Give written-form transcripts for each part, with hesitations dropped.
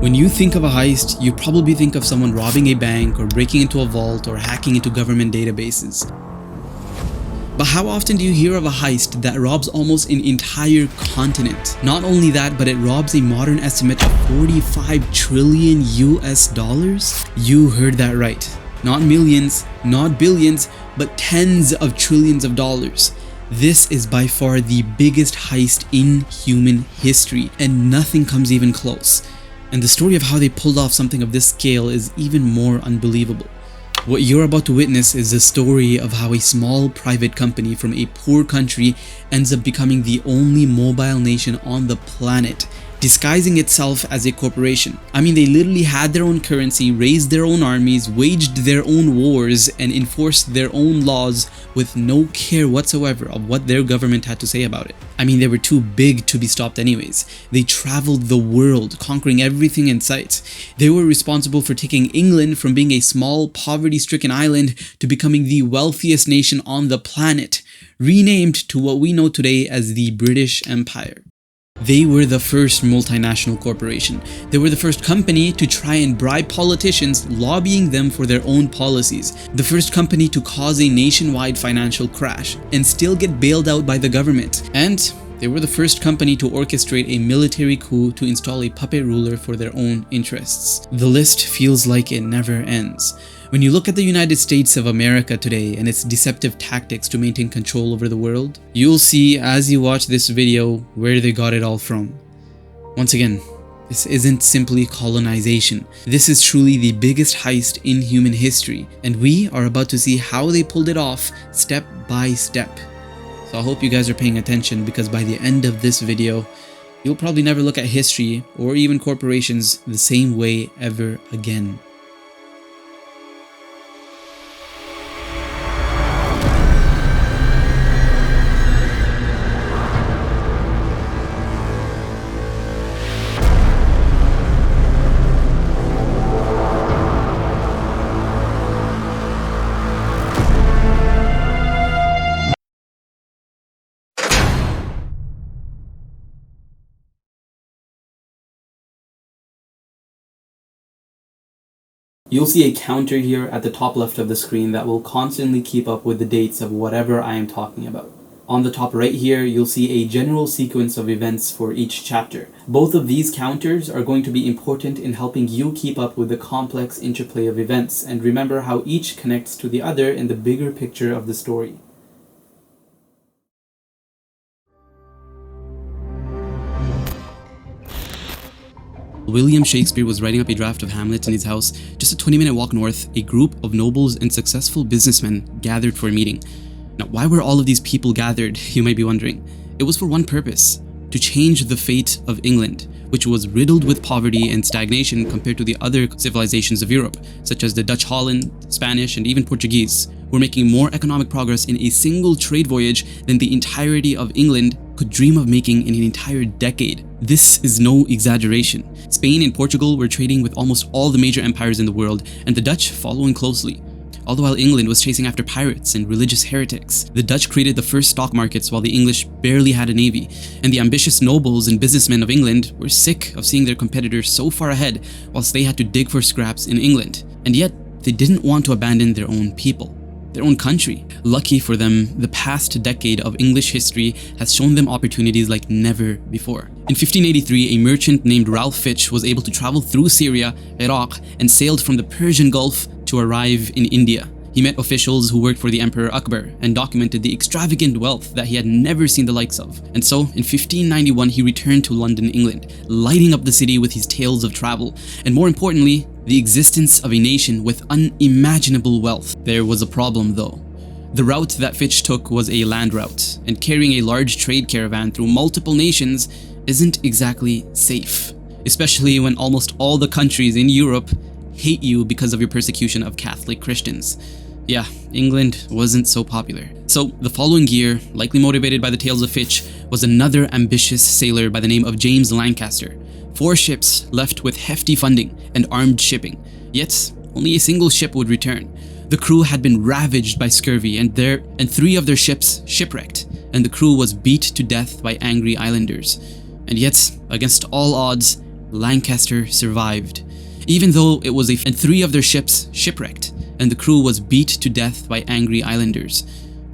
When you think of a heist, you probably think of someone robbing a bank or breaking into a vault or hacking into government databases. But how often do you hear of a heist that robs almost an entire continent? Not only that, but it robs a modern estimate of 45 trillion US dollars? You heard that right. Not millions, not billions, but tens of trillions of dollars. This is by far the biggest heist in human history, and nothing comes even close. And the story of how they pulled off something of this scale is even more unbelievable. What you're about to witness is the story of how a small private company from a poor country ends up becoming the only mobile nation on the planet, disguising itself as a corporation. I mean, they literally had their own currency, raised their own armies, waged their own wars, and enforced their own laws with no care whatsoever of what their government had to say about it. I mean, they were too big to be stopped anyways. They traveled the world, conquering everything in sight. They were responsible for taking England from being a small, poverty-stricken island to becoming the wealthiest nation on the planet, renamed to what we know today as the British Empire. They were the first multinational corporation. They were the first company to try and bribe politicians, lobbying them for their own policies. The first company to cause a nationwide financial crash and still get bailed out by the government. And they were the first company to orchestrate a military coup to install a puppet ruler for their own interests. The list feels like it never ends. When you look at the United States of America today and its deceptive tactics to maintain control over the world, you'll see as you watch this video where they got it all from. Once again, this isn't simply colonization. This is truly the biggest heist in human history, and we are about to see how they pulled it off step by step. So I hope you guys are paying attention, because by the end of this video, you'll probably never look at history or even corporations the same way ever again. You'll see a counter here at the top left of the screen that will constantly keep up with the dates of whatever I am talking about. On the top right here, you'll see a general sequence of events for each chapter. Both of these counters are going to be important in helping you keep up with the complex interplay of events and remember how each connects to the other in the bigger picture of the story. William Shakespeare was writing up a draft of Hamlet in his house. Just a 20-minute walk north, a group of nobles and successful businessmen gathered for a meeting. Now, why were all of these people gathered, you might be wondering? It was for one purpose: to change the fate of England, which was riddled with poverty and stagnation compared to the other civilizations of Europe, such as the Dutch Holland, Spanish, and even Portuguese, were making more economic progress in a single trade voyage than the entirety of England could dream of making in an entire decade. This is no exaggeration. Spain and Portugal were trading with almost all the major empires in the world, and the Dutch following closely. All the while England was chasing after pirates and religious heretics. The Dutch created the first stock markets while the English barely had a navy, and the ambitious nobles and businessmen of England were sick of seeing their competitors so far ahead whilst they had to dig for scraps in England. And yet, they didn't want to abandon their own people, their own country. Lucky for them, the past decade of English history has shown them opportunities like never before. In 1583, a merchant named Ralph Fitch was able to travel through Syria, Iraq, and sailed from the Persian Gulf to arrive in India. He met officials who worked for the Emperor Akbar and documented the extravagant wealth that he had never seen the likes of. And so, in 1591, he returned to London, England, lighting up the city with his tales of travel, and more importantly, the existence of a nation with unimaginable wealth. There was a problem though. The route that Fitch took was a land route, and carrying a large trade caravan through multiple nations isn't exactly safe, especially when almost all the countries in Europe hate you because of your persecution of Catholic Christians. Yeah, England wasn't so popular. So the following year, likely motivated by the tales of Fitch, was another ambitious sailor by the name of James Lancaster. 4 ships left with hefty funding and armed shipping, yet only a single ship would return. The crew had been ravaged by scurvy and 3 of their ships shipwrecked, and the crew was beat to death by angry islanders. And yet, against all odds, Lancaster survived, even though it was and 3 of their ships shipwrecked, and the crew was beat to death by angry islanders.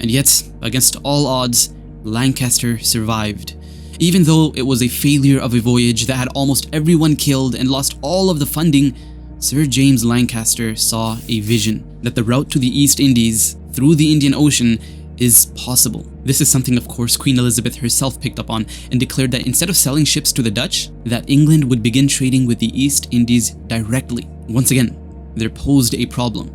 And yet, against all odds, Lancaster survived. Even though it was a failure of a voyage that had almost everyone killed and lost all of the funding, Sir James Lancaster saw a vision that the route to the East Indies through the Indian Ocean is possible. This is something, of course, Queen Elizabeth herself picked up on and declared that instead of selling ships to the Dutch, that England would begin trading with the East Indies directly. Once again, there posed a problem.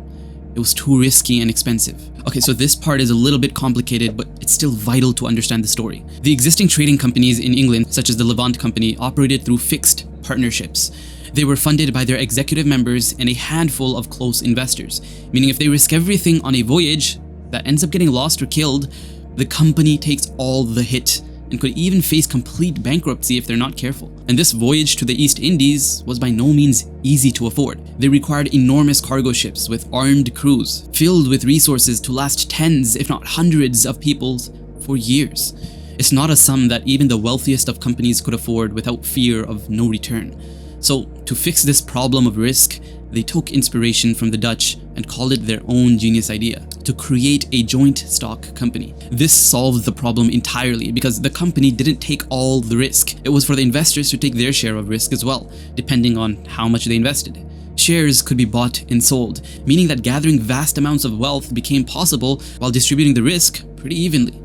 It was too risky and expensive. Okay, so this part is a little bit complicated, but it's still vital to understand the story. The existing trading companies in England, such as the Levant Company, operated through fixed partnerships. They were funded by their executive members and a handful of close investors, meaning if they risk everything on a voyage that ends up getting lost or killed, the company takes all the hit and could even face complete bankruptcy if they're not careful. And this voyage to the East Indies was by no means easy to afford. They required enormous cargo ships with armed crews, filled with resources to last tens, if not hundreds of people for years. It's not a sum that even the wealthiest of companies could afford without fear of no return. So, to fix this problem of risk, they took inspiration from the Dutch and called it their own genius idea, to create a joint stock company. This solved the problem entirely because the company didn't take all the risk. It was for the investors to take their share of risk as well, depending on how much they invested. Shares could be bought and sold, meaning that gathering vast amounts of wealth became possible while distributing the risk pretty evenly.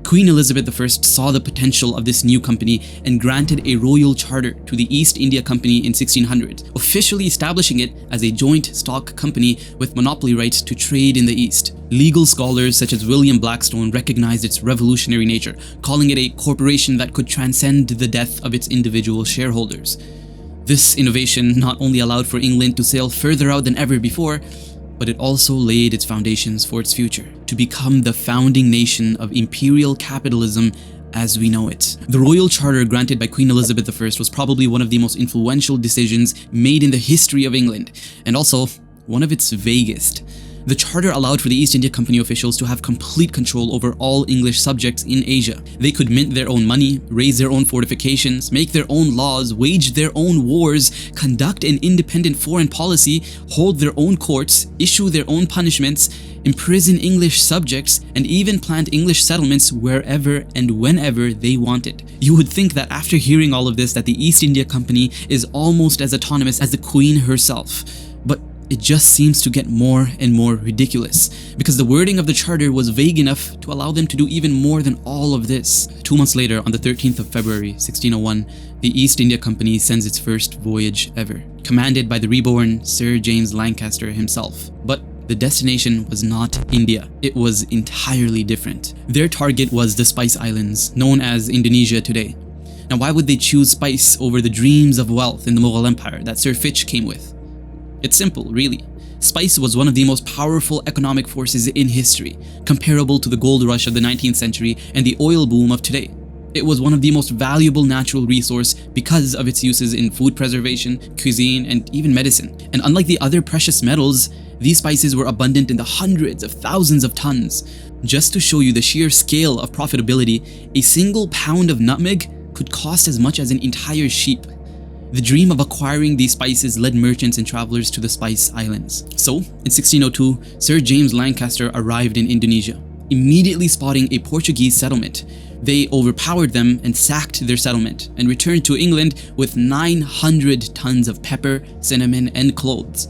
Queen Elizabeth I saw the potential of this new company and granted a royal charter to the East India Company in 1600, officially establishing it as a joint stock company with monopoly rights to trade in the East. Legal scholars such as William Blackstone recognized its revolutionary nature, calling it a corporation that could transcend the death of its individual shareholders. This innovation not only allowed for England to sail further out than ever before, but it also laid its foundations for its future, to become the founding nation of imperial capitalism as we know it. The royal charter granted by Queen Elizabeth I was probably one of the most influential decisions made in the history of England, and also one of its vaguest. The charter allowed for the East India Company officials to have complete control over all English subjects in Asia. They could mint their own money, raise their own fortifications, make their own laws, wage their own wars, conduct an independent foreign policy, hold their own courts, issue their own punishments, imprison English subjects, and even plant English settlements wherever and whenever they wanted. You would think that after hearing all of this that the East India Company is almost as autonomous as the Queen herself. But it just seems to get more and more ridiculous, because the wording of the charter was vague enough to allow them to do even more than all of this. 2 months later, on the 13th of February, 1601, the East India Company sends its first voyage ever, commanded by the reborn Sir James Lancaster himself. But the destination was not India. It was entirely different. Their target was the Spice Islands, known as Indonesia today. Now, why would they choose spice over the dreams of wealth in the Mughal Empire that Sir Fitch came with? It's simple, really. Spice was one of the most powerful economic forces in history, comparable to the gold rush of the 19th century and the oil boom of today. It was one of the most valuable natural resource because of its uses in food preservation, cuisine, and even medicine. And unlike the other precious metals, these spices were abundant in the hundreds of thousands of tons. Just to show you the sheer scale of profitability, a single pound of nutmeg could cost as much as an entire sheep. The dream of acquiring these spices led merchants and travelers to the Spice Islands. So, in 1602, Sir James Lancaster arrived in Indonesia, immediately spotting a Portuguese settlement. They overpowered them and sacked their settlement, and returned to England with 900 tons of pepper, cinnamon, and cloves.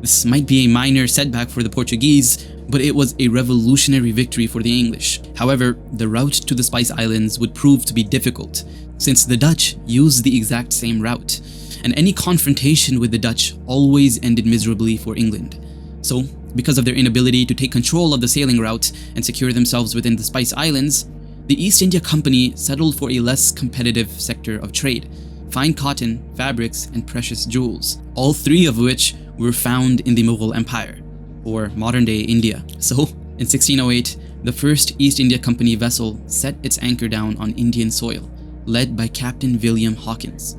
This might be a minor setback for the Portuguese, but it was a revolutionary victory for the English. However, the route to the Spice Islands would prove to be difficult, since the Dutch used the exact same route, and any confrontation with the Dutch always ended miserably for England. So, because of their inability to take control of the sailing route and secure themselves within the Spice Islands, the East India Company settled for a less competitive sector of trade: fine cotton, fabrics, and precious jewels, all 3 of which were found in the Mughal Empire, or modern-day India. So, in 1608, the first East India Company vessel set its anchor down on Indian soil, led by Captain William Hawkins.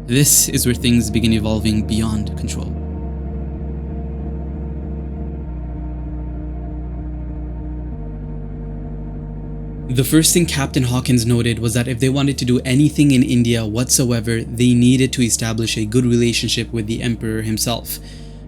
This is where things begin evolving beyond control. The first thing Captain Hawkins noted was that if they wanted to do anything in India whatsoever, they needed to establish a good relationship with the emperor himself.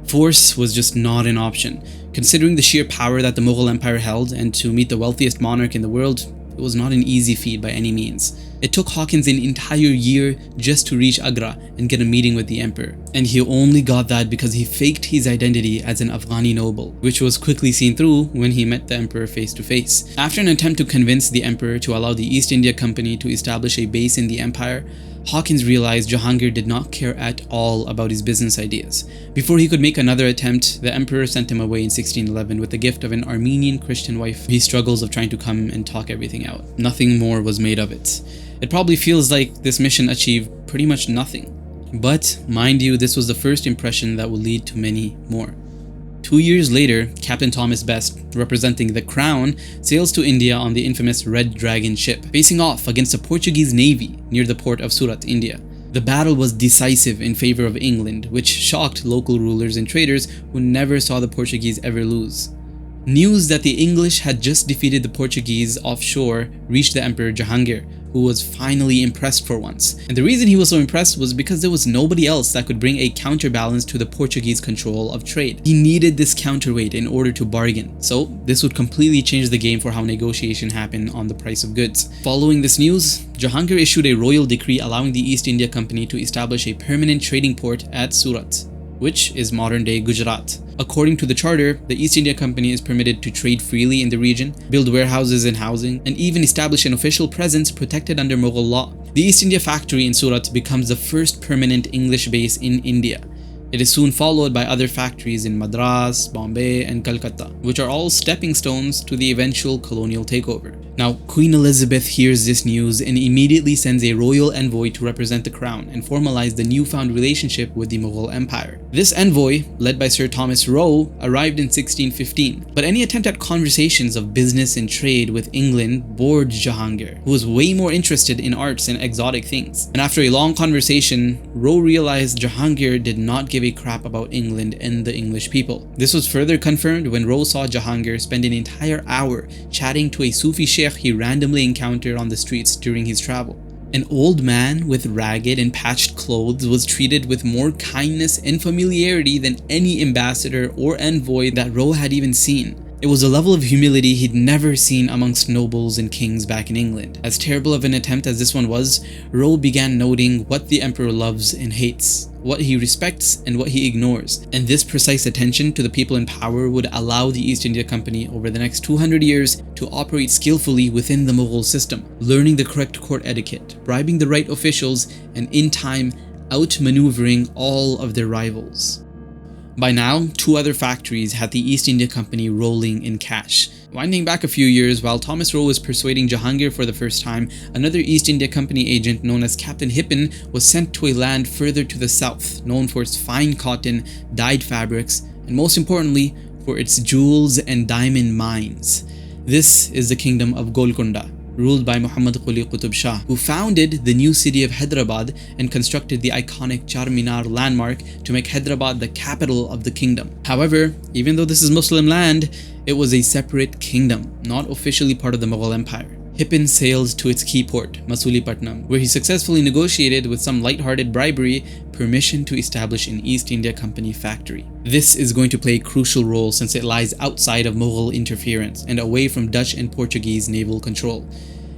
Force was just not an option. Considering the sheer power that the Mughal Empire held, and to meet the wealthiest monarch in the world, it was not an easy feat by any means. It took Hawkins an entire year just to reach Agra and get a meeting with the emperor. And he only got that because he faked his identity as an Afghani noble, which was quickly seen through when he met the emperor face to face. After an attempt to convince the emperor to allow the East India Company to establish a base in the empire, Hawkins realized Jahangir did not care at all about his business ideas. Before he could make another attempt, the emperor sent him away in 1611 with the gift of an Armenian Christian wife. He struggles of trying to come and talk everything out. Nothing more was made of it. It probably feels like this mission achieved pretty much nothing. But mind you, this was the first impression that will lead to many more. 2 years later, Captain Thomas Best, representing the Crown, sails to India on the infamous Red Dragon ship, facing off against the Portuguese navy near the port of Surat, India. The battle was decisive in favor of England, which shocked local rulers and traders who never saw the Portuguese ever lose. News that the English had just defeated the Portuguese offshore reached the Emperor Jahangir, who was finally impressed for once. And the reason he was so impressed was because there was nobody else that could bring a counterbalance to the Portuguese control of trade. He needed this counterweight in order to bargain. So this would completely change the game for how negotiation happened on the price of goods. Following this news, Jahangir issued a royal decree allowing the East India Company to establish a permanent trading port at Surat, which is modern-day Gujarat. According to the charter, the East India Company is permitted to trade freely in the region, build warehouses and housing, and even establish an official presence protected under Mughal law. The East India Factory in Surat becomes the first permanent English base in India. It is soon followed by other factories in Madras, Bombay, and Calcutta, which are all stepping stones to the eventual colonial takeover. Now, Queen Elizabeth hears this news and immediately sends a royal envoy to represent the crown and formalize the newfound relationship with the Mughal Empire. This envoy, led by Sir Thomas Roe, arrived in 1615, but any attempt at conversations of business and trade with England bored Jahangir, who was way more interested in arts and exotic things. And after a long conversation, Roe realized Jahangir did not give a crap about England and the English people. This was further confirmed when Roe saw Jahangir spend an entire hour chatting to a Sufi sheikh he randomly encountered on the streets during his travel. An old man with ragged and patched clothes was treated with more kindness and familiarity than any ambassador or envoy that Roe had even seen. It was a level of humility he'd never seen amongst nobles and kings back in England. As terrible of an attempt as this one was, Roe began noting what the emperor loves and hates, what he respects and what he ignores. And this precise attention to the people in power would allow the East India Company over the next 200 years to operate skillfully within the Mughal system, learning the correct court etiquette, bribing the right officials, and in time, outmaneuvering all of their rivals. By now, 2 other factories had the East India Company rolling in cash. Winding back a few years, while Thomas Roe was persuading Jahangir for the first time, another East India Company agent known as Captain Hippen was sent to a land further to the south, known for its fine cotton, dyed fabrics, and most importantly, for its jewels and diamond mines. This is the kingdom of Golconda, ruled by Muhammad Quli Qutub Shah, who founded the new city of Hyderabad and constructed the iconic Charminar landmark to make Hyderabad the capital of the kingdom. However, even though this is Muslim land, it was a separate kingdom, not officially part of the Mughal Empire. Hippen sailed to its key port, Masulipatam, where he successfully negotiated with some light-hearted bribery permission to establish an East India Company factory. This is going to play a crucial role since it lies outside of Mughal interference and away from Dutch and Portuguese naval control.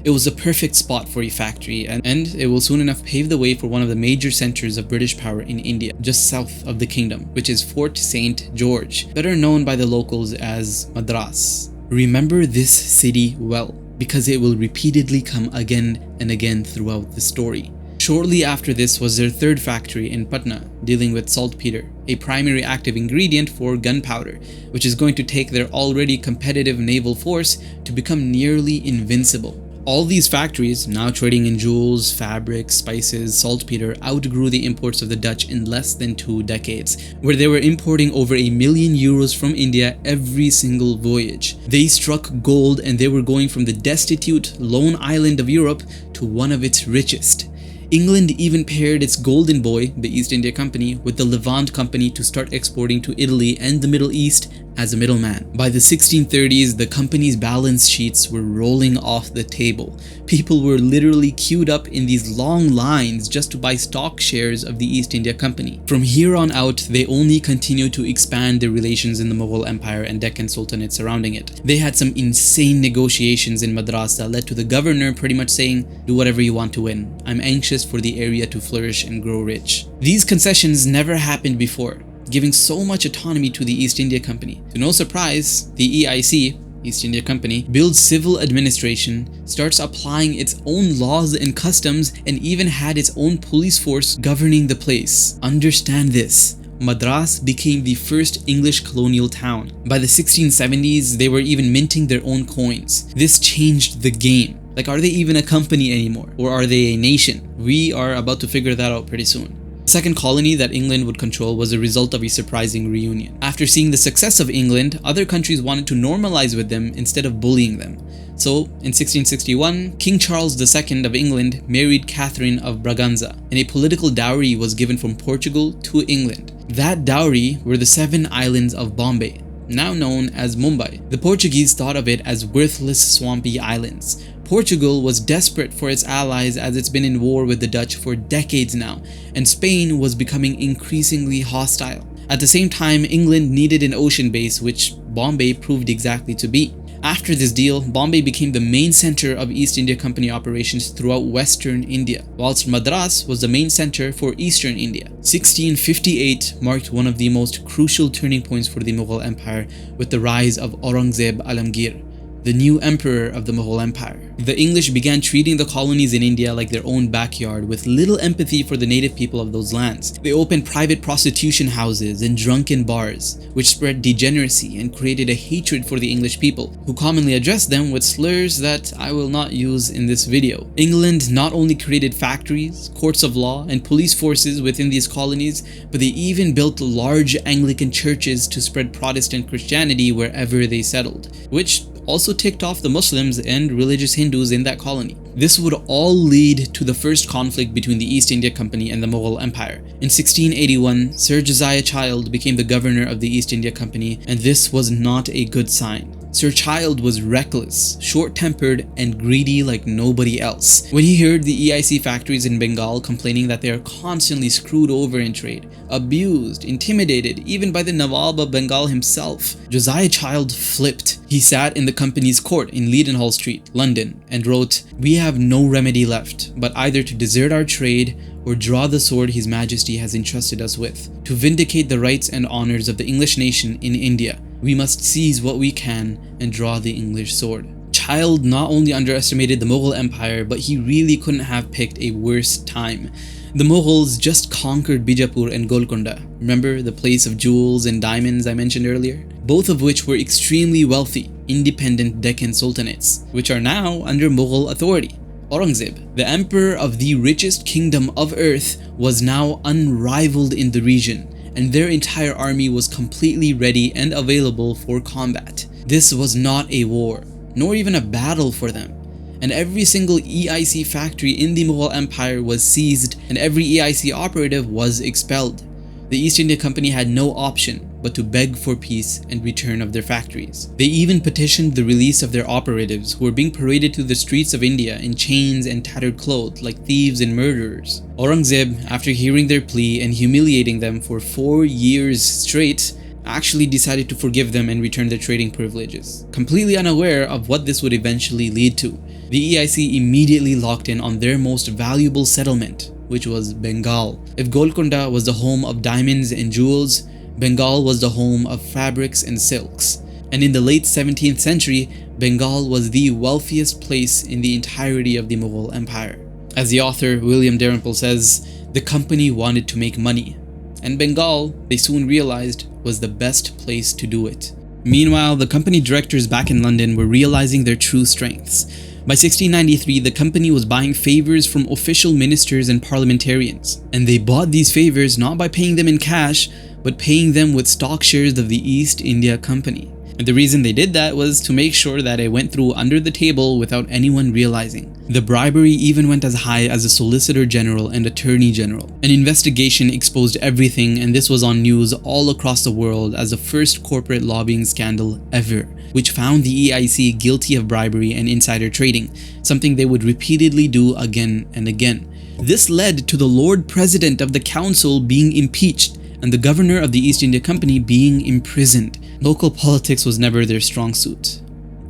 It was a perfect spot for a factory, and it will soon enough pave the way for one of the major centers of British power in India, just south of the kingdom, which is Fort St. George, better known by the locals as Madras. Remember this city well, because it will repeatedly come again and again throughout the story. Shortly after this was their third factory in Patna, dealing with saltpeter, a primary active ingredient for gunpowder, which is going to take their already competitive naval force to become nearly invincible. All these factories, now trading in jewels, fabrics, spices, saltpeter, outgrew the imports of the Dutch in less than 2 decades, where they were importing over €1 million from India every single voyage. They struck gold and they were going from the destitute lone island of Europe to one of its richest. England even paired its golden boy, the East India Company, with the Levant Company to start exporting to Italy and the Middle East as a middleman. By the 1630s, the company's balance sheets were rolling off the table. People were literally queued up in these long lines just to buy stock shares of the East India Company. From here on out, they only continued to expand their relations in the Mughal Empire and Deccan Sultanate surrounding it. They had some insane negotiations in Madras that led to the governor pretty much saying, "Do whatever you want to win. I'm anxious for the area to flourish and grow rich." These concessions never happened before, giving so much autonomy to the East India Company. To no surprise, the EIC, East India Company, builds civil administration, starts applying its own laws and customs, and even had its own police force governing the place. Understand this. Madras became the first English colonial town. By the 1670s, they were even minting their own coins. This changed the game. Like, are they even a company anymore? Or are they a nation? We are about to figure that out pretty soon. The second colony that England would control was a result of a surprising reunion. After seeing the success of England, other countries wanted to normalize with them instead of bullying them. So, in 1661, King Charles II of England married Catherine of Braganza, and a political dowry was given from Portugal to England. That dowry were the 7 islands of Bombay, now known as Mumbai. The Portuguese thought of it as worthless, swampy islands. Portugal was desperate for its allies as it's been in war with the Dutch for decades now, and Spain was becoming increasingly hostile. At the same time, England needed an ocean base, which Bombay proved exactly to be. After this deal, Bombay became the main center of East India Company operations throughout Western India, whilst Madras was the main center for Eastern India. 1658 marked one of the most crucial turning points for the Mughal Empire with the rise of Aurangzeb Alamgir, the new emperor of the Mughal Empire. The English began treating the colonies in India like their own backyard with little empathy for the native people of those lands. They opened private prostitution houses and drunken bars, which spread degeneracy and created a hatred for the English people, who commonly addressed them with slurs that I will not use in this video. England not only created factories, courts of law, and police forces within these colonies, but they even built large Anglican churches to spread Protestant Christianity wherever they settled, which also ticked off the Muslims and religious Hindus in that colony. This would all lead to the first conflict between the East India Company and the Mughal Empire. In 1681, Sir Josiah Child became the governor of the East India Company, and this was not a good sign. Sir Child was reckless, short-tempered, and greedy like nobody else. When he heard the EIC factories in Bengal complaining that they are constantly screwed over in trade, abused, intimidated, even by the Nawab of Bengal himself, Josiah Child flipped. He sat in the company's court in Leadenhall Street, London, and wrote, "We have no remedy left, but either to desert our trade or draw the sword His Majesty has entrusted us with. To vindicate the rights and honors of the English nation in India, we must seize what we can and draw the English sword." Child not only underestimated the Mughal Empire, but he really couldn't have picked a worse time. The Mughals just conquered Bijapur and Golconda. Remember the place of jewels and diamonds I mentioned earlier? Both of which were extremely wealthy, independent Deccan sultanates, which are now under Mughal authority. Aurangzeb, the emperor of the richest kingdom of earth, was now unrivaled in the region, and their entire army was completely ready and available for combat. This was not a war, nor even a battle for them. And every single EIC factory in the Mughal Empire was seized, and every EIC operative was expelled. The East India Company had no option but to beg for peace and return of their factories. They even petitioned the release of their operatives who were being paraded through the streets of India in chains and tattered clothes like thieves and murderers. Aurangzeb, after hearing their plea and humiliating them for 4 years straight, actually decided to forgive them and return their trading privileges, completely unaware of what this would eventually lead to. The EIC immediately locked in on their most valuable settlement, which was Bengal. If Golconda was the home of diamonds and jewels, Bengal was the home of fabrics and silks. And in the late 17th century, Bengal was the wealthiest place in the entirety of the Mughal Empire. As the author William Dalrymple says, the company wanted to make money, and Bengal, they soon realized, was the best place to do it. Meanwhile, the company directors back in London were realizing their true strengths. By 1693, the company was buying favors from official ministers and parliamentarians, and they bought these favors not by paying them in cash, but paying them with stock shares of the East India Company. And the reason they did that was to make sure that it went through under the table without anyone realizing. The bribery even went as high as a Solicitor General and Attorney General. An investigation exposed everything, and this was on news all across the world as the first corporate lobbying scandal ever, which found the EIC guilty of bribery and insider trading, something they would repeatedly do again and again. This led to the Lord President of the Council being impeached and the Governor of the East India Company being imprisoned. Local politics was never their strong suit.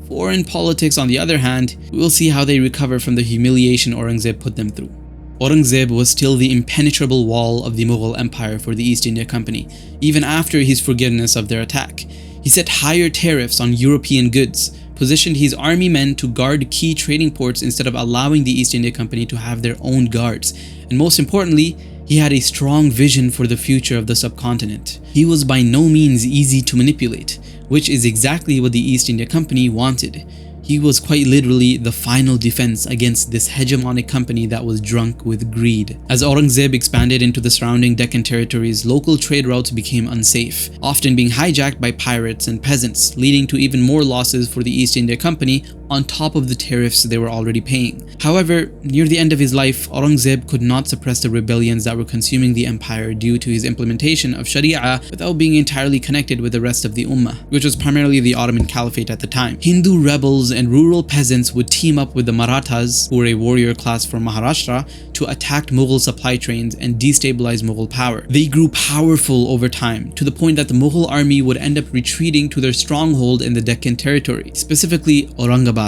Foreign politics, on the other hand, we'll see how they recover from the humiliation Aurangzeb put them through. Aurangzeb was still the impenetrable wall of the Mughal Empire for the East India Company, even after his forgiveness of their attack. He set higher tariffs on European goods, positioned his army men to guard key trading ports instead of allowing the East India Company to have their own guards, and most importantly, he had a strong vision for the future of the subcontinent. He was by no means easy to manipulate, which is exactly what the East India Company wanted. He was quite literally the final defense against this hegemonic company that was drunk with greed. As Aurangzeb expanded into the surrounding Deccan territories, local trade routes became unsafe, often being hijacked by pirates and peasants, leading to even more losses for the East India Company on top of the tariffs they were already paying. However, near the end of his life, Aurangzeb could not suppress the rebellions that were consuming the empire due to his implementation of Shariah without being entirely connected with the rest of the Ummah, which was primarily the Ottoman Caliphate at the time. Hindu rebels and rural peasants would team up with the Marathas, who were a warrior class from Maharashtra, to attack Mughal supply trains and destabilize Mughal power. They grew powerful over time, to the point that the Mughal army would end up retreating to their stronghold in the Deccan territory, specifically Aurangabad.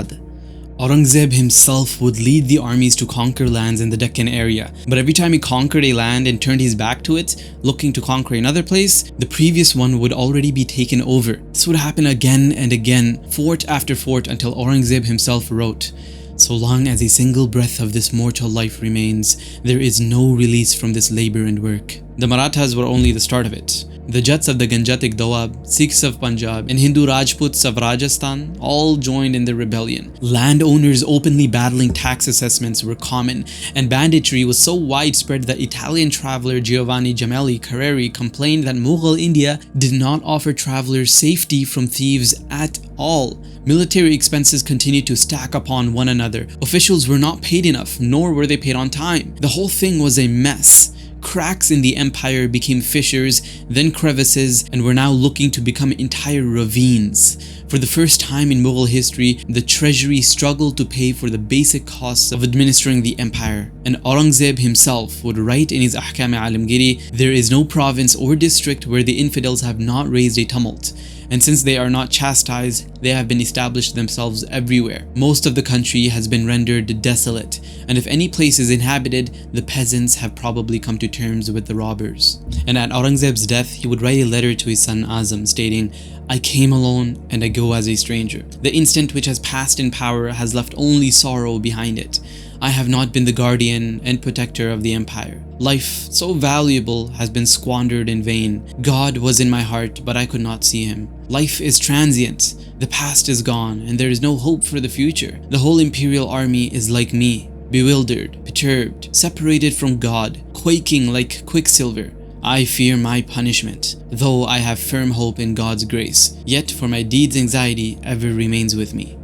Aurangzeb himself would lead the armies to conquer lands in the Deccan area, but every time he conquered a land and turned his back to it, looking to conquer another place, the previous one would already be taken over. This would happen again and again, fort after fort, until Aurangzeb himself wrote, "So long as a single breath of this mortal life remains, there is no release from this labor and work." The Marathas were only the start of it. The Jats of the Ganjatik Doab, Sikhs of Punjab, and Hindu Rajputs of Rajasthan all joined in the rebellion. Landowners openly battling tax assessments were common, and banditry was so widespread that Italian traveler Giovanni Gemelli Carreri complained that Mughal India did not offer travelers safety from thieves at all. Military expenses continued to stack upon one another. Officials were not paid enough, nor were they paid on time. The whole thing was a mess. Cracks in the empire became fissures, then crevices, and were now looking to become entire ravines. For the first time in Mughal history, the treasury struggled to pay for the basic costs of administering the empire. And Aurangzeb himself would write in his Ahkam Alamgiri, "There is no province or district where the infidels have not raised a tumult. And since they are not chastised, they have been established themselves everywhere. Most of the country has been rendered desolate, and if any place is inhabited, the peasants have probably come to terms with the robbers." And at Aurangzeb's death, he would write a letter to his son Azam stating, "I came alone and I go as a stranger. The instant which has passed in power has left only sorrow behind it. I have not been the guardian and protector of the empire. Life, so valuable, has been squandered in vain. God was in my heart, but I could not see him. Life is transient. The past is gone, and there is no hope for the future. The whole imperial army is like me, bewildered, perturbed, separated from God, quaking like quicksilver. I fear my punishment, though I have firm hope in God's grace. Yet for my deeds anxiety ever remains with me."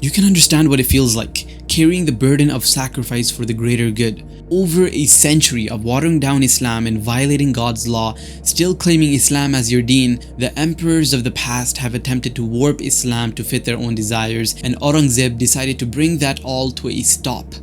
You can understand what it feels like, carrying the burden of sacrifice for the greater good. Over a century of watering down Islam and violating God's law, still claiming Islam as your deen, the emperors of the past have attempted to warp Islam to fit their own desires, and Aurangzeb decided to bring that all to a stop.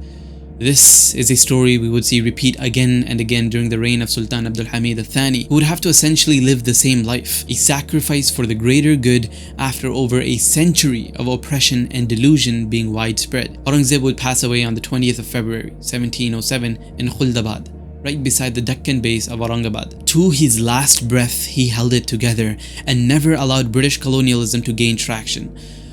This is a story we would see repeat again and again during the reign of Sultan Abdul Hamid Thani, who would have to essentially live the same life, a sacrifice for the greater good after over a century of oppression and delusion being widespread. Aurangzeb would pass away on the 20th of February 1707 in Khuldabad, right beside the Deccan base of Aurangabad. To his last breath, he held it together and never allowed British colonialism to gain traction.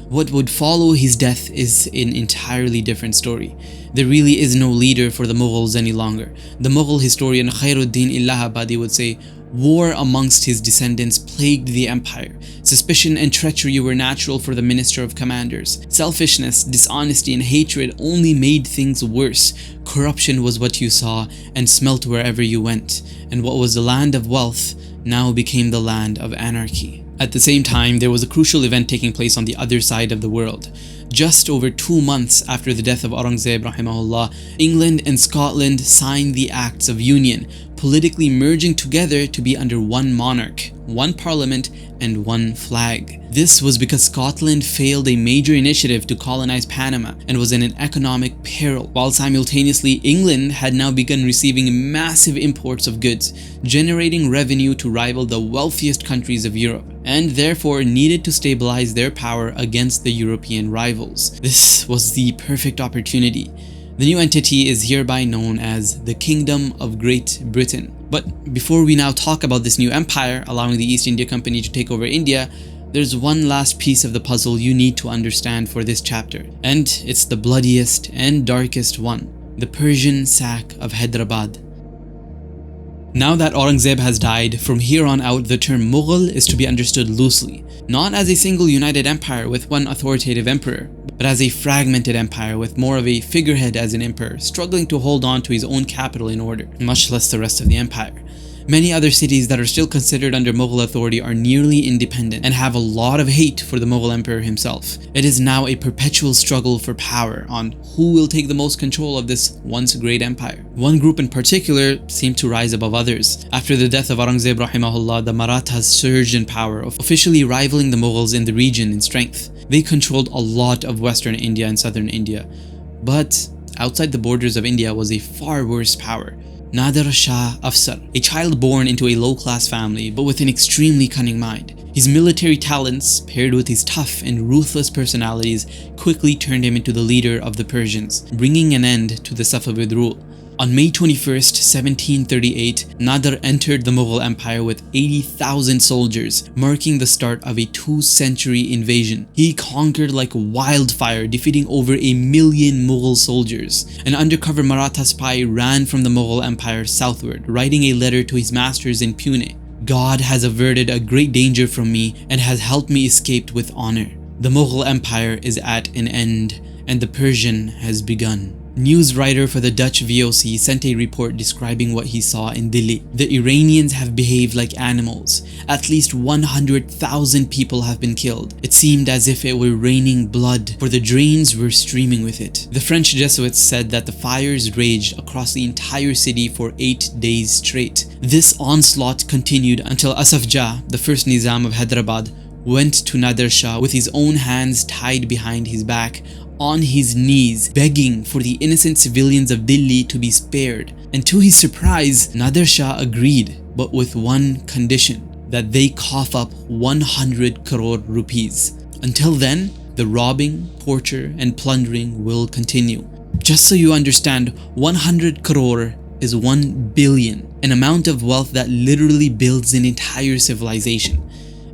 What would follow his death is an entirely different story. There really is no leader for the Mughals any longer. The Mughal historian Khairuddin Allahabadi would say, "War amongst his descendants plagued the empire. Suspicion and treachery were natural for the minister of commanders. Selfishness, dishonesty, and hatred only made things worse. Corruption was what you saw and smelt wherever you went, and what was the land of wealth now became the land of anarchy." At the same time, there was a crucial event taking place on the other side of the world. Just over 2 months after the death of Aurangzeb rahimahullah, England and Scotland signed the Acts of Union, politically merging together to be under one monarch, one parliament, and one flag. This was because Scotland failed a major initiative to colonize Panama and was in an economic peril, while simultaneously England had now begun receiving massive imports of goods, generating revenue to rival the wealthiest countries of Europe, and therefore needed to stabilize their power against the European rivals. This was the perfect opportunity. The new entity is hereby known as the Kingdom of Great Britain. But before we now talk about this new empire, allowing the East India Company to take over India, there's one last piece of the puzzle you need to understand for this chapter. And it's the bloodiest and darkest one: the Persian sack of Hyderabad. Now that Aurangzeb has died, from here on out the term Mughal is to be understood loosely, not as a single united empire with one authoritative emperor, but as a fragmented empire with more of a figurehead as an emperor, struggling to hold on to his own capital in order, much less the rest of the empire. Many other cities that are still considered under Mughal authority are nearly independent and have a lot of hate for the Mughal emperor himself. It is now a perpetual struggle for power on who will take the most control of this once great empire. One group in particular seemed to rise above others. After the death of Aurangzeb rahimahullah, the Marathas surged in power, officially rivaling the Mughals in the region in strength. They controlled a lot of western India and southern India. But outside the borders of India was a far worse power: Nadir Shah Afzal, a child born into a low-class family but with an extremely cunning mind. His military talents, paired with his tough and ruthless personalities, quickly turned him into the leader of the Persians, bringing an end to the Safavid rule. On May 21st, 1738, Nadir entered the Mughal Empire with 80,000 soldiers, marking the start of a 2-century invasion. He conquered like wildfire, defeating over 1 million Mughal soldiers. An undercover Maratha spy ran from the Mughal Empire southward, writing a letter to his masters in Pune. "God has averted a great danger from me and has helped me escape with honor. The Mughal Empire is at an end, and the Persian has begun." News writer for the Dutch VOC sent a report describing what he saw in Delhi. "The Iranians have behaved like animals. At least 100,000 people have been killed. It seemed as if it were raining blood, for the drains were streaming with it." The French Jesuits said that the fires raged across the entire city for 8 days straight. This onslaught continued until Asaf Jah, the first Nizam of Hyderabad, went to Nadir Shah with his own hands tied behind his back, on his knees, begging for the innocent civilians of Delhi to be spared. And to his surprise, Nadir Shah agreed, but with one condition: that they cough up 100 crore rupees. Until then, the robbing, torture, and plundering will continue. Just so you understand, 100 crore is 1 billion, an amount of wealth that literally builds an entire civilization.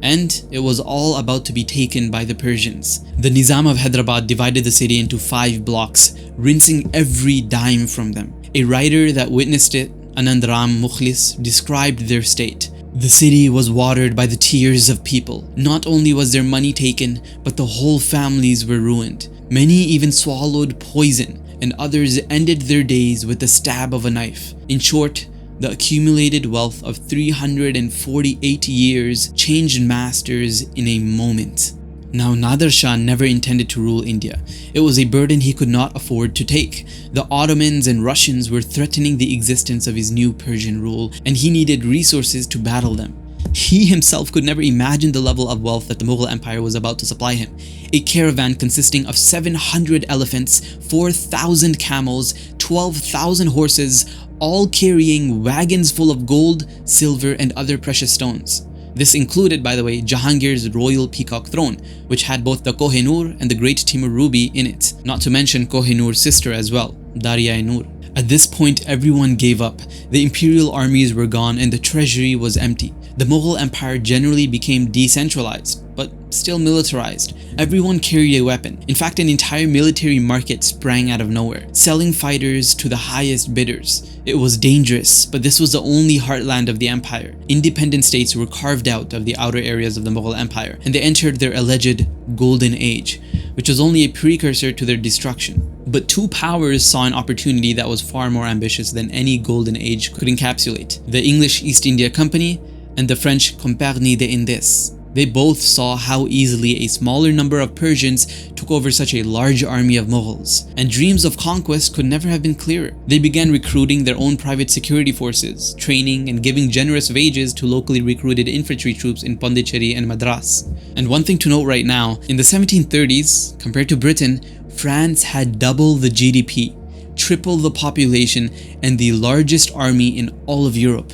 And it was all about to be taken by the Persians. The Nizam of Hyderabad divided the city into 5 blocks, rinsing every dime from them. A writer that witnessed it, Anand Ram Mukhlis, described their state. "The city was watered by the tears of people. Not only was their money taken, but the whole families were ruined. Many even swallowed poison, and others ended their days with the stab of a knife. In short, the accumulated wealth of 348 years changed masters in a moment." Now, Nadir Shah never intended to rule India. It was a burden he could not afford to take. The Ottomans and Russians were threatening the existence of his new Persian rule, and he needed resources to battle them. He himself could never imagine the level of wealth that the Mughal Empire was about to supply him. A caravan consisting of 700 elephants, 4,000 camels, 12,000 horses, all carrying wagons full of gold, silver, and other precious stones. This included, by the way, Jahangir's royal peacock throne, which had both the Koh-i-Noor and the Great Timur ruby in it, not to mention Koh-i-Noor's sister as well, Darya-i-Noor. At this point, everyone gave up. The imperial armies were gone and the treasury was empty. The Mughal Empire generally became decentralized, but still militarized. Everyone carried a weapon. In fact, an entire military market sprang out of nowhere, selling fighters to the highest bidders. It was dangerous, but this was the only heartland of the empire. Independent states were carved out of the outer areas of the Mughal Empire, and they entered their alleged golden age, which was only a precursor to their destruction. But 2 powers saw an opportunity that was far more ambitious than any golden age could encapsulate: the English East India Company and the French Compagnie des Indes. They both saw how easily a smaller number of Persians took over such a large army of Mughals, and dreams of conquest could never have been clearer. They began recruiting their own private security forces, training and giving generous wages to locally recruited infantry troops in Pondicherry and Madras. And one thing to note right now, in the 1730s, compared to Britain, France had double the GDP, triple the population, and the largest army in all of Europe.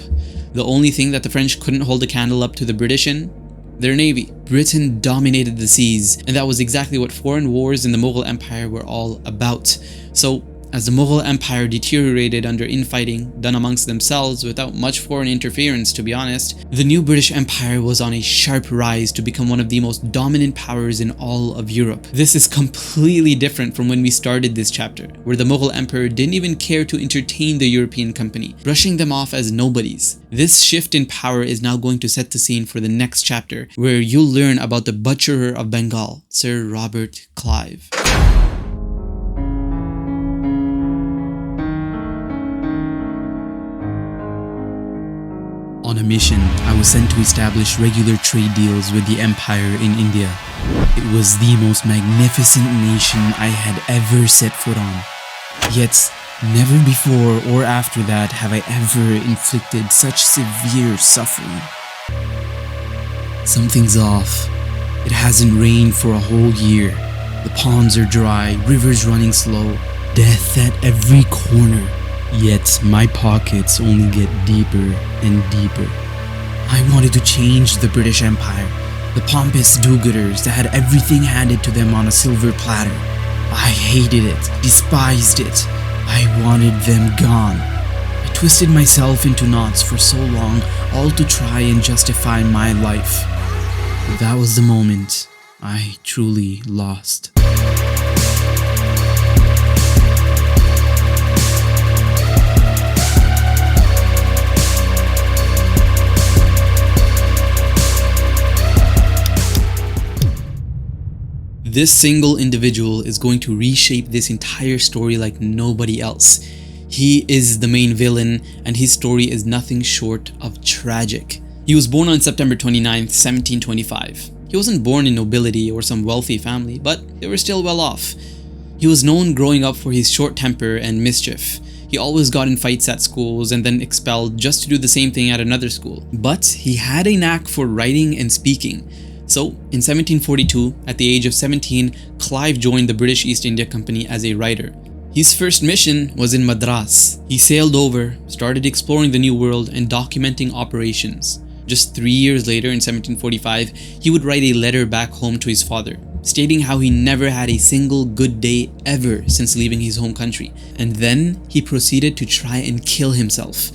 The only thing that the French couldn't hold a candle up to the British in? Their navy. Britain dominated the seas, and that was exactly what foreign wars in the Mughal Empire were all about. So, as the Mughal Empire deteriorated under infighting done amongst themselves without much foreign interference, to be honest, the new British Empire was on a sharp rise to become one of the most dominant powers in all of Europe. This is completely different from when we started this chapter, where the Mughal Emperor didn't even care to entertain the European company, brushing them off as nobodies. This shift in power is now going to set the scene for the next chapter, where you'll learn about the butcherer of Bengal, Sir Robert Clive. On a mission, I was sent to establish regular trade deals with the empire in India. It was the most magnificent nation I had ever set foot on. Yet, never before or after that have I ever inflicted such severe suffering. Something's off. It hasn't rained for a whole year. The ponds are dry, rivers running slow, death at every corner. Yet my pockets only get deeper and deeper. I wanted to change the British Empire, the pompous do-gooders that had everything handed to them on a silver platter. I hated it, despised it. I wanted them gone. I twisted myself into knots for so long, all to try and justify my life. But that was the moment I truly lost. This single individual is going to reshape this entire story like nobody else. He is the main villain, and his story is nothing short of tragic. He was born on September 29th, 1725. He wasn't born in nobility or some wealthy family, but they were still well off. He was known growing up for his short temper and mischief. He always got in fights at schools and then expelled just to do the same thing at another school. But he had a knack for writing and speaking. So, in 1742, at the age of 17, Clive joined the British East India Company as a writer. His first mission was in Madras. He sailed over, started exploring the New World and documenting operations. Just 3 years later, in 1745, he would write a letter back home to his father, stating how he never had a single good day ever since leaving his home country. And then he proceeded to try and kill himself.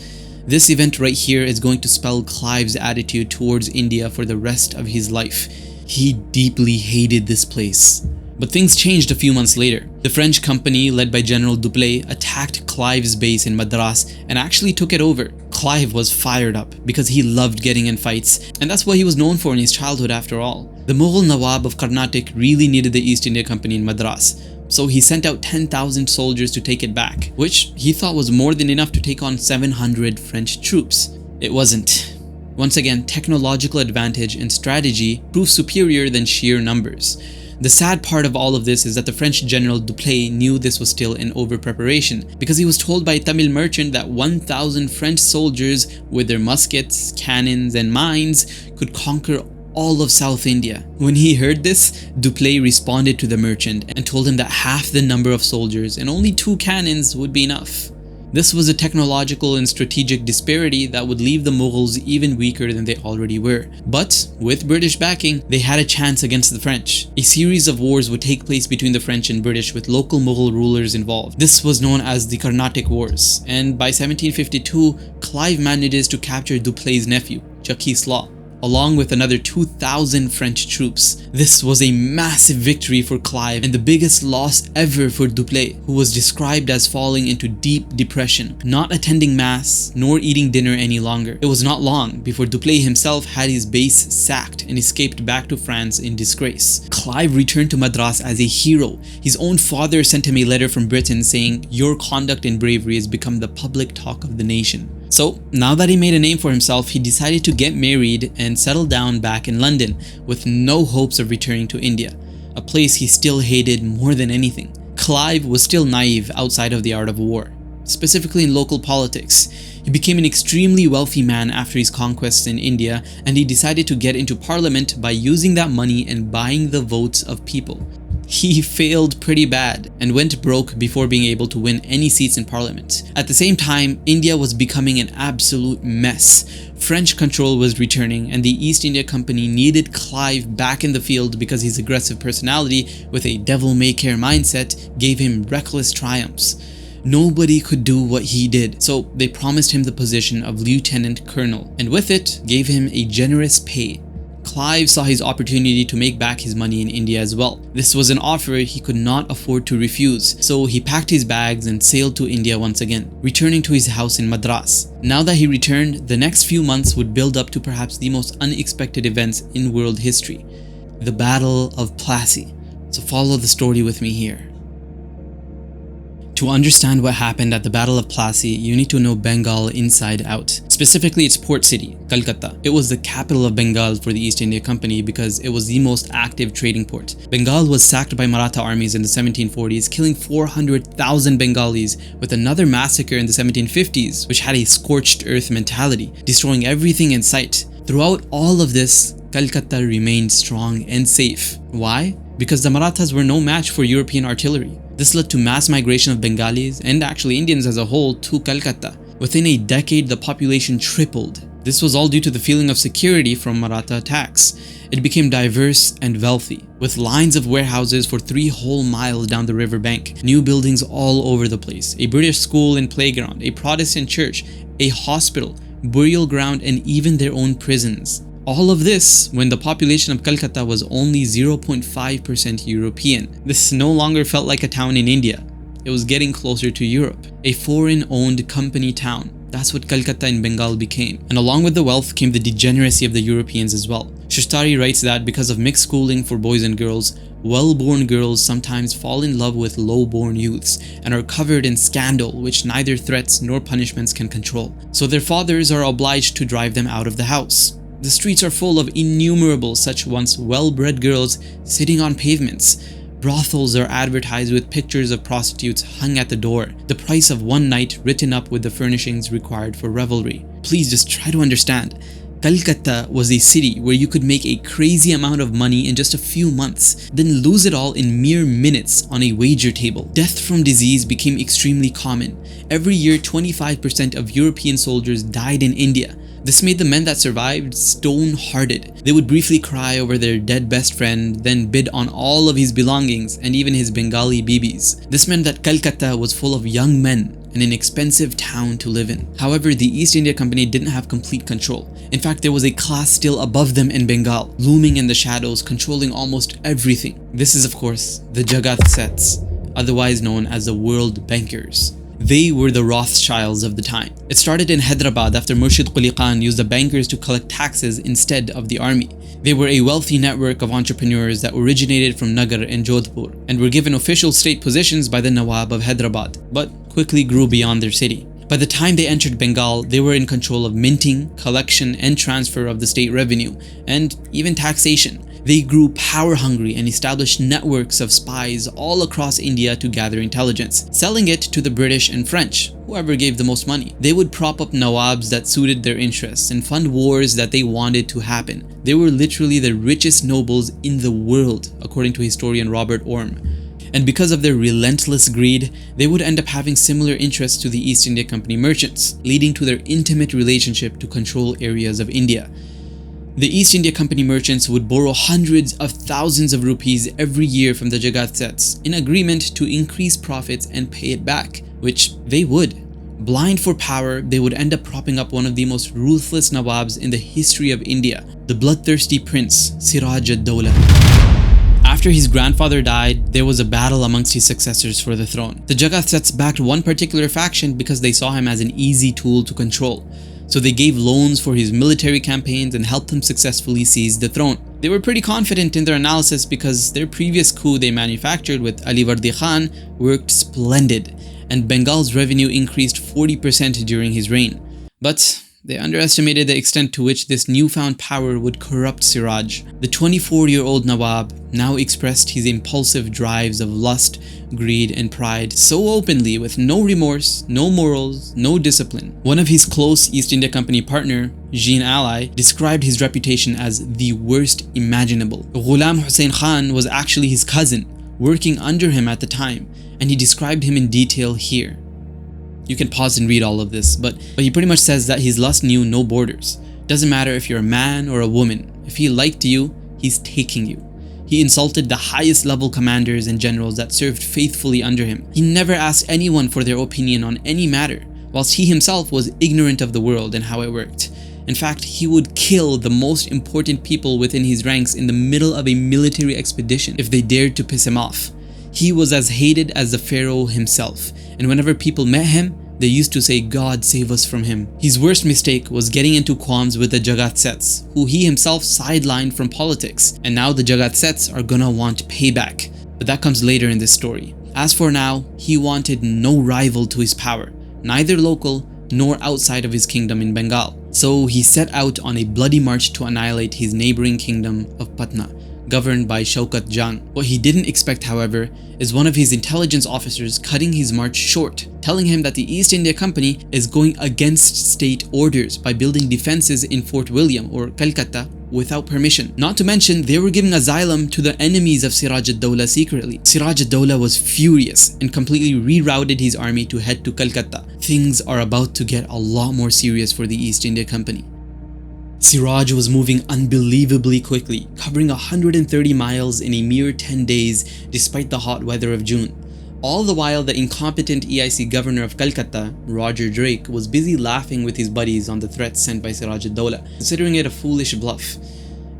This event right here is going to spell Clive's attitude towards India for the rest of his life. He deeply hated this place. But things changed a few months later. The French company, led by General Dupleix, attacked Clive's base in Madras and actually took it over. Clive was fired up because he loved getting in fights, and that's what he was known for in his childhood after all. The Mughal Nawab of Carnatic really needed the East India Company in Madras, so he sent out 10,000 soldiers to take it back, which he thought was more than enough to take on 700 French troops. It wasn't. Once again, technological advantage and strategy proved superior than sheer numbers. The sad part of all of this is that the French General Dupleix knew this was still in over-preparation because he was told by a Tamil merchant that 1,000 French soldiers with their muskets, cannons, and mines could conquer all of South India. When he heard this, Dupleix responded to the merchant and told him that half the number of soldiers and only 2 cannons would be enough. This was a technological and strategic disparity that would leave the Mughals even weaker than they already were. But with British backing, they had a chance against the French. A series of wars would take place between the French and British with local Mughal rulers involved. This was known as the Carnatic Wars, and by 1752, Clive manages to capture Dupleix's nephew, Jacques Law, along with another 2,000 French troops. This was a massive victory for Clive and the biggest loss ever for Dupleix, who was described as falling into deep depression, not attending mass nor eating dinner any longer. It was not long before Dupleix himself had his base sacked and escaped back to France in disgrace. Clive returned to Madras as a hero. His own father sent him a letter from Britain saying, "Your conduct and bravery has become the public talk of the nation." So now that he made a name for himself, he decided to get married and settle down back in London with no hopes of returning to India, a place he still hated more than anything. Clive was still naive outside of the art of war, specifically in local politics. He became an extremely wealthy man after his conquests in India, and he decided to get into parliament by using that money and buying the votes of people. He failed pretty bad and went broke before being able to win any seats in parliament. At the same time, India was becoming an absolute mess. French control was returning, and the East India Company needed Clive back in the field because his aggressive personality with a devil-may-care mindset gave him reckless triumphs. Nobody could do what he did, so they promised him the position of lieutenant colonel, and with it, gave him a generous pay. Clive saw his opportunity to make back his money in India as well. This was an offer he could not afford to refuse, so he packed his bags and sailed to India once again, returning to his house in Madras. Now that he returned, the next few months would build up to perhaps the most unexpected events in world history, the Battle of Plassey. So follow the story with me here. To understand what happened at the Battle of Plassey, you need to know Bengal inside out. Specifically its port city, Calcutta. It was the capital of Bengal for the East India Company because it was the most active trading port. Bengal was sacked by Maratha armies in the 1740s, killing 400,000 Bengalis, with another massacre in the 1750s, which had a scorched earth mentality, destroying everything in sight. Throughout all of this, Calcutta remained strong and safe. Why? Because the Marathas were no match for European artillery. This led to mass migration of Bengalis, and actually Indians as a whole, to Calcutta. Within a decade, the population tripled. This was all due to the feeling of security from Maratha attacks. It became diverse and wealthy, with lines of warehouses for 3 whole miles down the river bank, new buildings all over the place, a British school and playground, a Protestant church, a hospital, burial ground, and even their own prisons. All of this when the population of Calcutta was only 0.5% European. This no longer felt like a town in India. It was getting closer to Europe. A foreign-owned company town. That's what Calcutta in Bengal became. And along with the wealth came the degeneracy of the Europeans as well. Shrestari writes that because of mixed schooling for boys and girls, well-born girls sometimes fall in love with low-born youths and are covered in scandal which neither threats nor punishments can control. So their fathers are obliged to drive them out of the house. The streets are full of innumerable such once well-bred girls sitting on pavements. Brothels are advertised with pictures of prostitutes hung at the door, the price of one night written up with the furnishings required for revelry. Please just try to understand. Calcutta was a city where you could make a crazy amount of money in just a few months, then lose it all in mere minutes on a wager table. Death from disease became extremely common. Every year, 25% of European soldiers died in India. This made the men that survived stone-hearted. They would briefly cry over their dead best friend, then bid on all of his belongings and even his Bengali bibis. This meant that Calcutta was full of young men and an expensive town to live in. However, the East India Company didn't have complete control. In fact, there was a class still above them in Bengal, looming in the shadows, controlling almost everything. This is, of course, the Jagat-Sets, otherwise known as the world bankers. They were the Rothschilds of the time. It started in Hyderabad after Murshid Quli Khan used the bankers to collect taxes instead of the army. They were a wealthy network of entrepreneurs that originated from Nagar and Jodhpur and were given official state positions by the Nawab of Hyderabad, but quickly grew beyond their city. By the time they entered Bengal, they were in control of minting, collection, and transfer of the state revenue, and even taxation. They grew power-hungry and established networks of spies all across India to gather intelligence, selling it to the British and French, whoever gave the most money. They would prop up nawabs that suited their interests and fund wars that they wanted to happen. They were literally the richest nobles in the world, according to historian Robert Orme. And because of their relentless greed, they would end up having similar interests to the East India Company merchants, leading to their intimate relationship to control areas of India. The East India Company merchants would borrow hundreds of thousands of rupees every year from the Jagat-Sets in agreement to increase profits and pay it back, which they would. Blind for power, they would end up propping up one of the most ruthless Nawabs in the history of India, the bloodthirsty prince Siraj ad-Dawla. After his grandfather died, there was a battle amongst his successors for the throne. The Jagat-Sets backed one particular faction because they saw him as an easy tool to control. So they gave loans for his military campaigns and helped him successfully seize the throne. They were pretty confident in their analysis because their previous coup they manufactured with Ali Vardi Khan worked splendid, and Bengal's revenue increased 40% during his reign. But they underestimated the extent to which this newfound power would corrupt Siraj. The 24-year-old Nawab now expressed his impulsive drives of lust, greed, and pride so openly with no remorse, no morals, no discipline. One of his close East India Company partner, Jean Ally, described his reputation as the worst imaginable. Ghulam Hussain Khan was actually his cousin, working under him at the time, and he described him in detail here. You can pause and read all of this, but he pretty much says that his lust knew no borders. Doesn't matter if you're a man or a woman. If he liked you, he's taking you. He insulted the highest level commanders and generals that served faithfully under him. He never asked anyone for their opinion on any matter, whilst he himself was ignorant of the world and how it worked. In fact, he would kill the most important people within his ranks in the middle of a military expedition if they dared to piss him off. He was as hated as the pharaoh himself, and whenever people met him, they used to say, "God save us from him." His worst mistake was getting into qualms with the Jagat Sets, who he himself sidelined from politics, and now the Jagat Sets are gonna want payback. But that comes later in this story. As for now, he wanted no rival to his power, neither local nor outside of his kingdom in Bengal. So he set out on a bloody march to annihilate his neighboring kingdom of Patna, governed by Shaukat Jang. What he didn't expect, however, is one of his intelligence officers cutting his march short, telling him that the East India Company is going against state orders by building defenses in Fort William or Calcutta without permission. Not to mention, they were giving asylum to the enemies of Siraj ad-Dawla secretly. Siraj ad-Dawla was furious and completely rerouted his army to head to Calcutta. Things are about to get a lot more serious for the East India Company. Siraj was moving unbelievably quickly, covering 130 miles in a mere 10 days despite the hot weather of June. All the while, the incompetent EIC governor of Calcutta, Roger Drake, was busy laughing with his buddies on the threats sent by Siraj ad-Dawla, considering it a foolish bluff.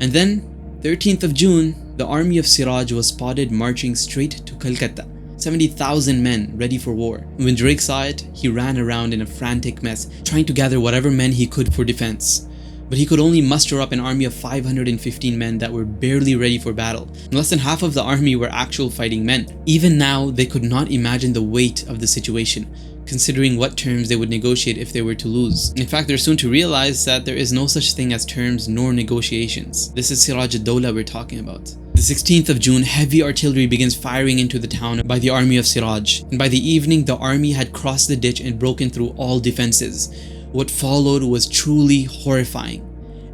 And then, 13th of June, the army of Siraj was spotted marching straight to Calcutta. 70,000 men ready for war. When Drake saw it, he ran around in a frantic mess, trying to gather whatever men he could for defense. But he could only muster up an army of 515 men that were barely ready for battle. Less than half of the army were actual fighting men. Even now, they could not imagine the weight of the situation, considering what terms they would negotiate if they were to lose. In fact, they're soon to realize that there is no such thing as terms nor negotiations. This is Siraj ad-Dawla we're talking about. The 16th of June, heavy artillery begins firing into the town by the army of Siraj. And by the evening, the army had crossed the ditch and broken through all defenses. What followed was truly horrifying.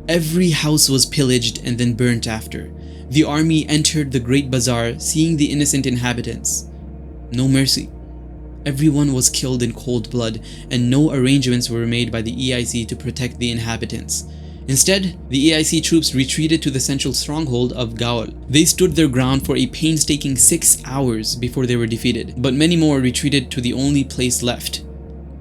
Every house was pillaged and then burnt after. The army entered the great bazaar, seeing the innocent inhabitants. No mercy. Everyone was killed in cold blood, and no arrangements were made by the EIC to protect the inhabitants. Instead, the EIC troops retreated to the central stronghold of Gaul. They stood their ground for a painstaking 6 hours before they were defeated, but many more retreated to the only place left,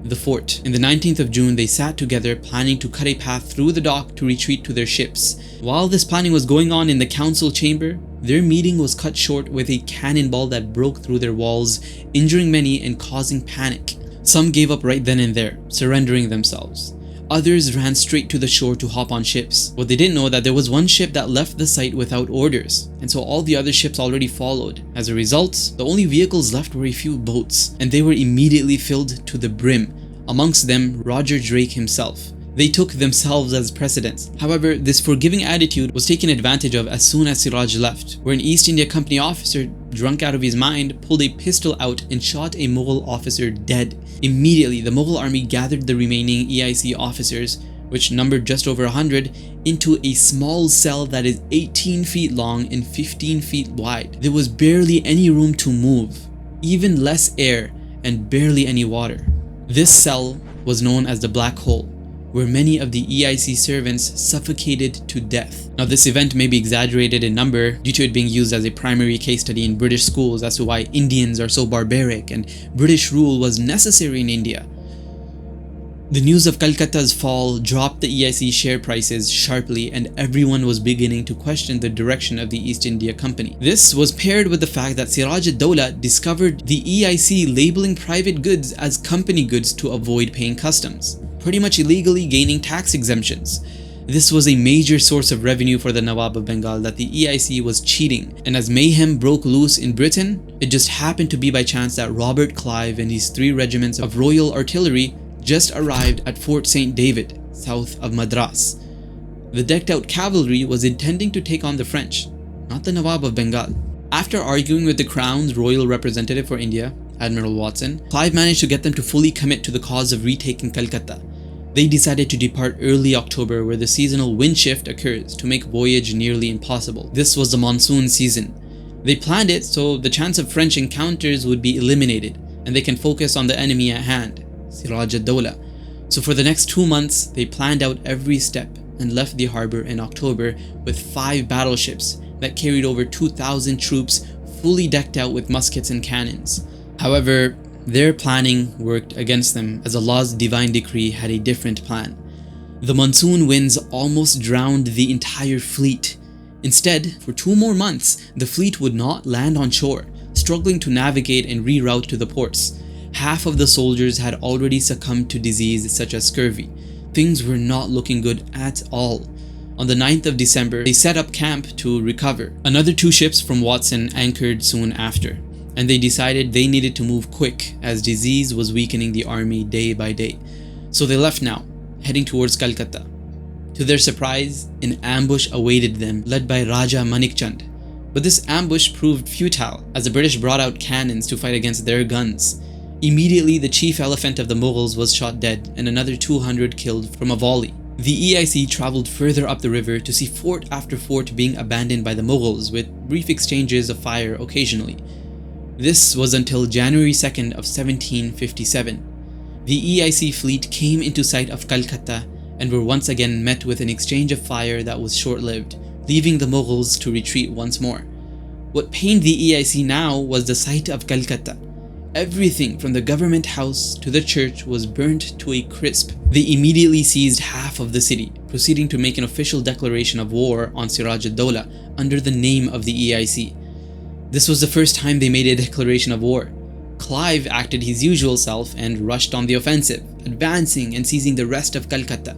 the fort. In the 19th of June, they sat together, planning to cut a path through the dock to retreat to their ships. While this planning was going on in the council chamber, their meeting was cut short with a cannonball that broke through their walls, injuring many and causing panic. Some gave up right then and there, surrendering themselves. Others ran straight to the shore to hop on ships. What they didn't know that there was one ship that left the site without orders, and so all the other ships already followed. As a result, the only vehicles left were a few boats, and they were immediately filled to the brim, amongst them Roger Drake himself. They took themselves as precedents. However, this forgiving attitude was taken advantage of as soon as Siraj left, where an East India Company officer, drunk out of his mind, pulled a pistol out and shot a Mughal officer dead. Immediately, the Mughal army gathered the remaining EIC officers, which numbered just over 100, into a small cell that is 18 feet long and 15 feet wide. There was barely any room to move, even less air, and barely any water. This cell was known as the Black Hole, where many of the EIC servants suffocated to death. Now, this event may be exaggerated in number due to it being used as a primary case study in British schools as to why Indians are so barbaric and British rule was necessary in India. The news of Calcutta's fall dropped the EIC share prices sharply, and everyone was beginning to question the direction of the East India Company. This was paired with the fact that Siraj ad-Dawla discovered the EIC labeling private goods as company goods to avoid paying customs, pretty much illegally gaining tax exemptions. This was a major source of revenue for the Nawab of Bengal that the EIC was cheating, and as mayhem broke loose in Britain, it just happened to be by chance that Robert Clive and his 3 regiments of Royal Artillery just arrived at Fort St. David, south of Madras. The decked-out cavalry was intending to take on the French, not the Nawab of Bengal. After arguing with the Crown's royal representative for India, Admiral Watson, Clive managed to get them to fully commit to the cause of retaking Calcutta. They decided to depart early October, where the seasonal wind shift occurs, to make voyage nearly impossible. This was the monsoon season. They planned it so the chance of French encounters would be eliminated, and they can focus on the enemy at hand, Siraj ad-Dawla. So for the next 2 months, they planned out every step and left the harbor in October with 5 battleships that carried over 2,000 troops fully decked out with muskets and cannons. However, their planning worked against them, as Allah's divine decree had a different plan. The monsoon winds almost drowned the entire fleet. Instead, for 2 more months, the fleet would not land on shore, struggling to navigate and reroute to the ports. Half of the soldiers had already succumbed to disease such as scurvy. Things were not looking good at all. On the 9th of December, they set up camp to recover. Another 2 ships from Watson anchored soon after, and they decided they needed to move quick as disease was weakening the army day by day. So they left now, heading towards Calcutta. To their surprise, an ambush awaited them, led by Raja Manikchand. But this ambush proved futile, as the British brought out cannons to fight against their guns. Immediately, the chief elephant of the Mughals was shot dead, and another 200 killed from a volley. The EIC traveled further up the river to see fort after fort being abandoned by the Mughals, with brief exchanges of fire occasionally. This was until January 2nd of 1757. The EIC fleet came into sight of Calcutta and were once again met with an exchange of fire that was short-lived, leaving the Mughals to retreat once more. What pained the EIC now was the sight of Calcutta. Everything from the government house to the church was burnt to a crisp. They immediately seized half of the city, proceeding to make an official declaration of war on Siraj ad-Dawla under the name of the EIC. This was the first time they made a declaration of war. Clive acted his usual self and rushed on the offensive, advancing and seizing the rest of Calcutta.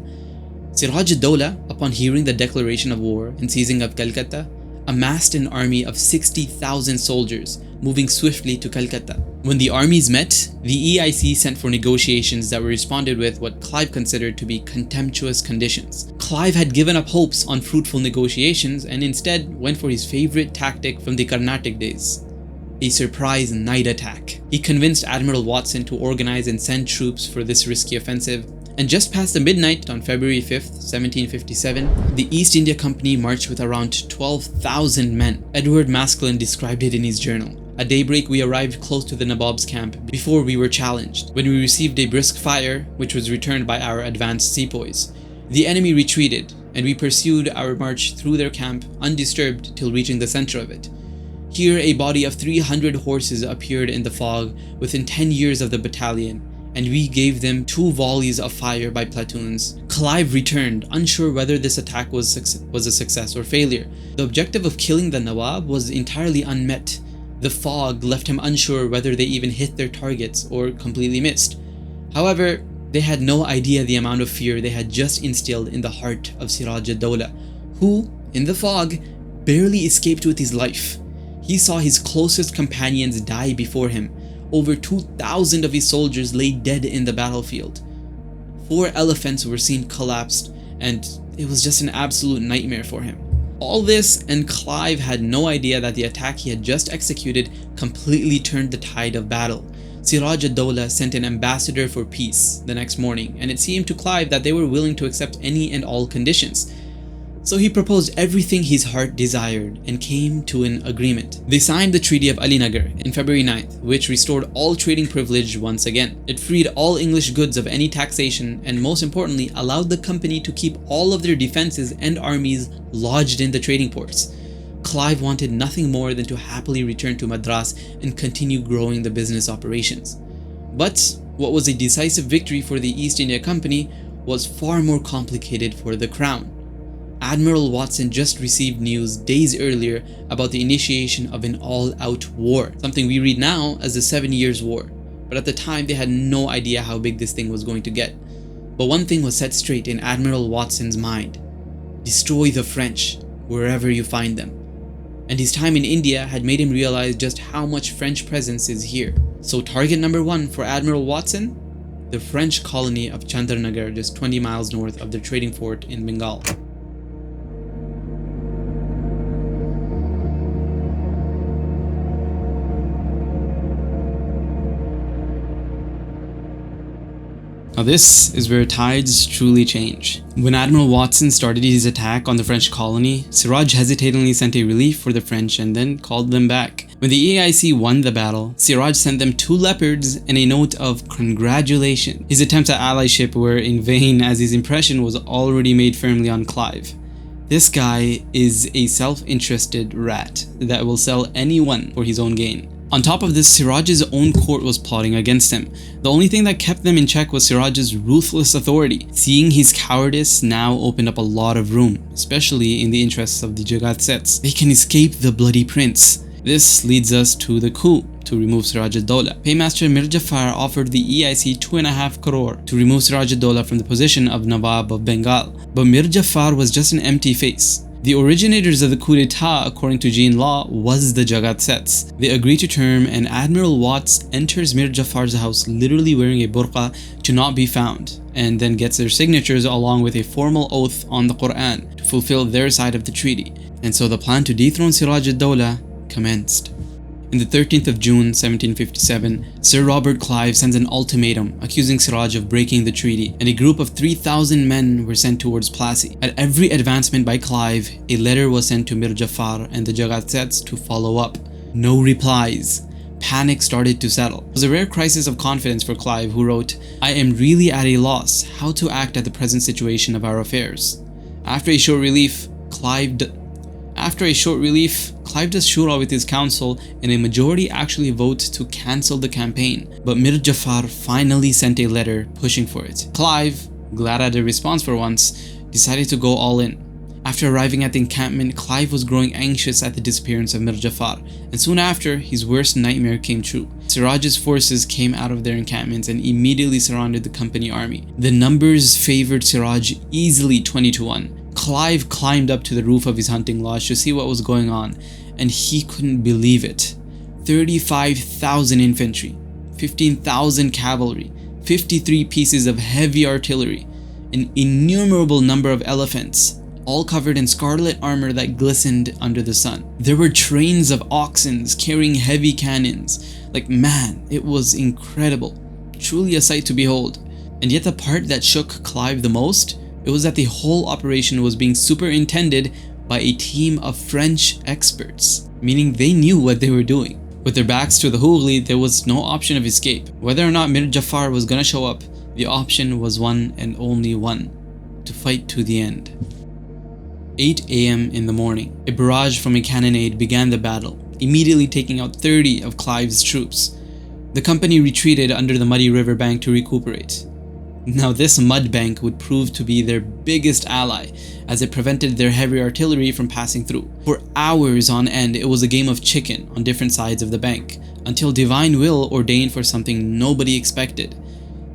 Siraj ad-Dawla, upon hearing the declaration of war and seizing of Calcutta, amassed an army of 60,000 soldiers, moving swiftly to Calcutta. When the armies met, the EIC sent for negotiations that were responded with what Clive considered to be contemptuous conditions. Clive had given up hopes on fruitful negotiations and instead went for his favorite tactic from the Carnatic days: a surprise night attack. He convinced Admiral Watson to organize and send troops for this risky offensive, and just past the midnight on February 5th, 1757, the East India Company marched with around 12,000 men. Edward Maskelyne described it in his journal. At daybreak, we arrived close to the Nawab's camp before we were challenged, when we received a brisk fire, which was returned by our advanced sepoys. The enemy retreated, and we pursued our march through their camp undisturbed till reaching the center of it. Here, a body of 300 horses appeared in the fog within 10 years of the battalion, and we gave them 2 volleys of fire by platoons. Clive returned, unsure whether this attack was a success or failure. The objective of killing the Nawab was entirely unmet. The fog left him unsure whether they even hit their targets or completely missed. However, they had no idea the amount of fear they had just instilled in the heart of Siraj ad-Dawla, who, in the fog, barely escaped with his life. He saw his closest companions die before him. Over 2,000 of his soldiers lay dead in the battlefield. 4 elephants were seen collapsed, and it was just an absolute nightmare for him. All this, and Clive had no idea that the attack he had just executed completely turned the tide of battle. Siraj ad-Dawla sent an ambassador for peace the next morning, and it seemed to Clive that they were willing to accept any and all conditions. So he proposed everything his heart desired and came to an agreement. They signed the Treaty of Alinagar in February 9th, which restored all trading privilege once again. It freed all English goods of any taxation and, most importantly, allowed the company to keep all of their defenses and armies lodged in the trading ports. Clive wanted nothing more than to happily return to Madras and continue growing the business operations. But what was a decisive victory for the East India Company was far more complicated for the Crown. Admiral Watson just received news days earlier about the initiation of an all-out war, something we read now as the 7 Years' War, but at the time they had no idea how big this thing was going to get. But one thing was set straight in Admiral Watson's mind: destroy the French wherever you find them. And his time in India had made him realize just how much French presence is here. So target number 1 for Admiral Watson? the French colony of Chandranagar, just 20 miles north of their trading fort in Bengal. Now this is where tides truly change. When Admiral Watson started his attack on the French colony, Siraj hesitatingly sent a relief for the French and then called them back. When the AIC won the battle, Siraj sent them 2 leopards and a note of congratulations. His attempts at allyship were in vain, as his impression was already made firmly on Clive. This guy is a self-interested rat that will sell anyone for his own gain. On top of this, Siraj's own court was plotting against him. The only thing that kept them in check was Siraj's ruthless authority. Seeing his cowardice now opened up a lot of room, especially in the interests of the Jagatsets. They can escape the Bloody Prince. This leads us to the coup to remove Siraj ad-Dawla. Paymaster Mir Jafar offered the EIC 2.5 crore to remove Siraj ad-Dawla from the position of Nawab of Bengal. But Mir Jafar was just an empty face. The originators of the coup d'etat, according to Jain law, was the Jagatsets. They agree to term, and Admiral Watts enters Mir Jafar's house literally wearing a burqa to not be found, and then gets their signatures along with a formal oath on the Qur'an to fulfill their side of the treaty. And so the plan to dethrone Siraj ad-Dawla commenced. In the 13th of June 1757, Sir Robert Clive sends an ultimatum accusing Siraj of breaking the treaty, and a group of 3,000 men were sent towards Plassey. At every advancement by Clive, a letter was sent to Mir Jafar and the Jagatsets to follow up. No replies. Panic started to settle. It was a rare crisis of confidence for Clive, who wrote, "I am really at a loss how to act at the present situation of our affairs." After a short relief, Clive does shura with his council, and a majority actually votes to cancel the campaign. But Mir Jafar finally sent a letter pushing for it. Clive, glad at a response for once, decided to go all in. After arriving at the encampment, Clive was growing anxious at the disappearance of Mir Jafar, and soon after, his worst nightmare came true. Siraj's forces came out of their encampments and immediately surrounded the company army. The numbers favored Siraj easily 20-1. Clive climbed up to the roof of his hunting lodge to see what was going on, and he couldn't believe it. 35,000 infantry, 15,000 cavalry, 53 pieces of heavy artillery, an innumerable number of elephants, all covered in scarlet armor that glistened under the sun. There were trains of oxen carrying heavy cannons. Man, it was incredible. Truly a sight to behold. And yet the part that shook Clive the most, it was that the whole operation was being superintended by a team of French experts, meaning they knew what they were doing. With their backs to the Hooghly, there was no option of escape. Whether or not Mir Jafar was gonna show up, the option was one and only one: to fight to the end. 8 AM in the morning, a barrage from a cannonade began the battle, immediately taking out 30 of Clive's troops. The company retreated under the muddy river bank to recuperate. Now this mud bank would prove to be their biggest ally, as it prevented their heavy artillery from passing through. For hours on end, it was a game of chicken on different sides of the bank, until divine will ordained for something nobody expected.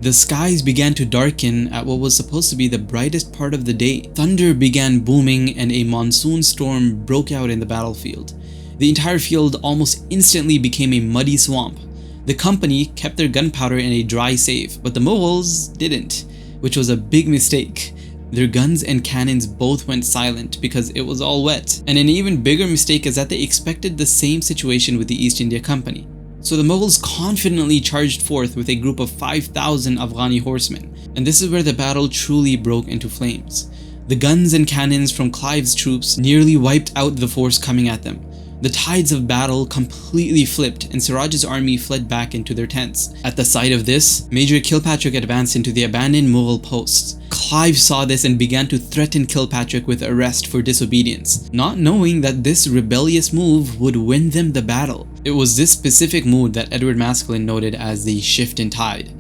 The skies began to darken at what was supposed to be the brightest part of the day. Thunder began booming and a monsoon storm broke out in the battlefield. The entire field almost instantly became a muddy swamp. The company kept their gunpowder in a dry safe, but the Mughals didn't, which was a big mistake. Their guns and cannons both went silent because it was all wet. And an even bigger mistake is that they expected the same situation with the East India Company. So the Mughals confidently charged forth with a group of 5,000 Afghani horsemen, and this is where the battle truly broke into flames. The guns and cannons from Clive's troops nearly wiped out the force coming at them. The tides of battle completely flipped, and Siraj's army fled back into their tents. At the sight of this, Major Kilpatrick advanced into the abandoned Mughal posts. Clive saw this and began to threaten Kilpatrick with arrest for disobedience, not knowing that this rebellious move would win them the battle. It was this specific mood that Edward Maskelyne noted as the shift in tide.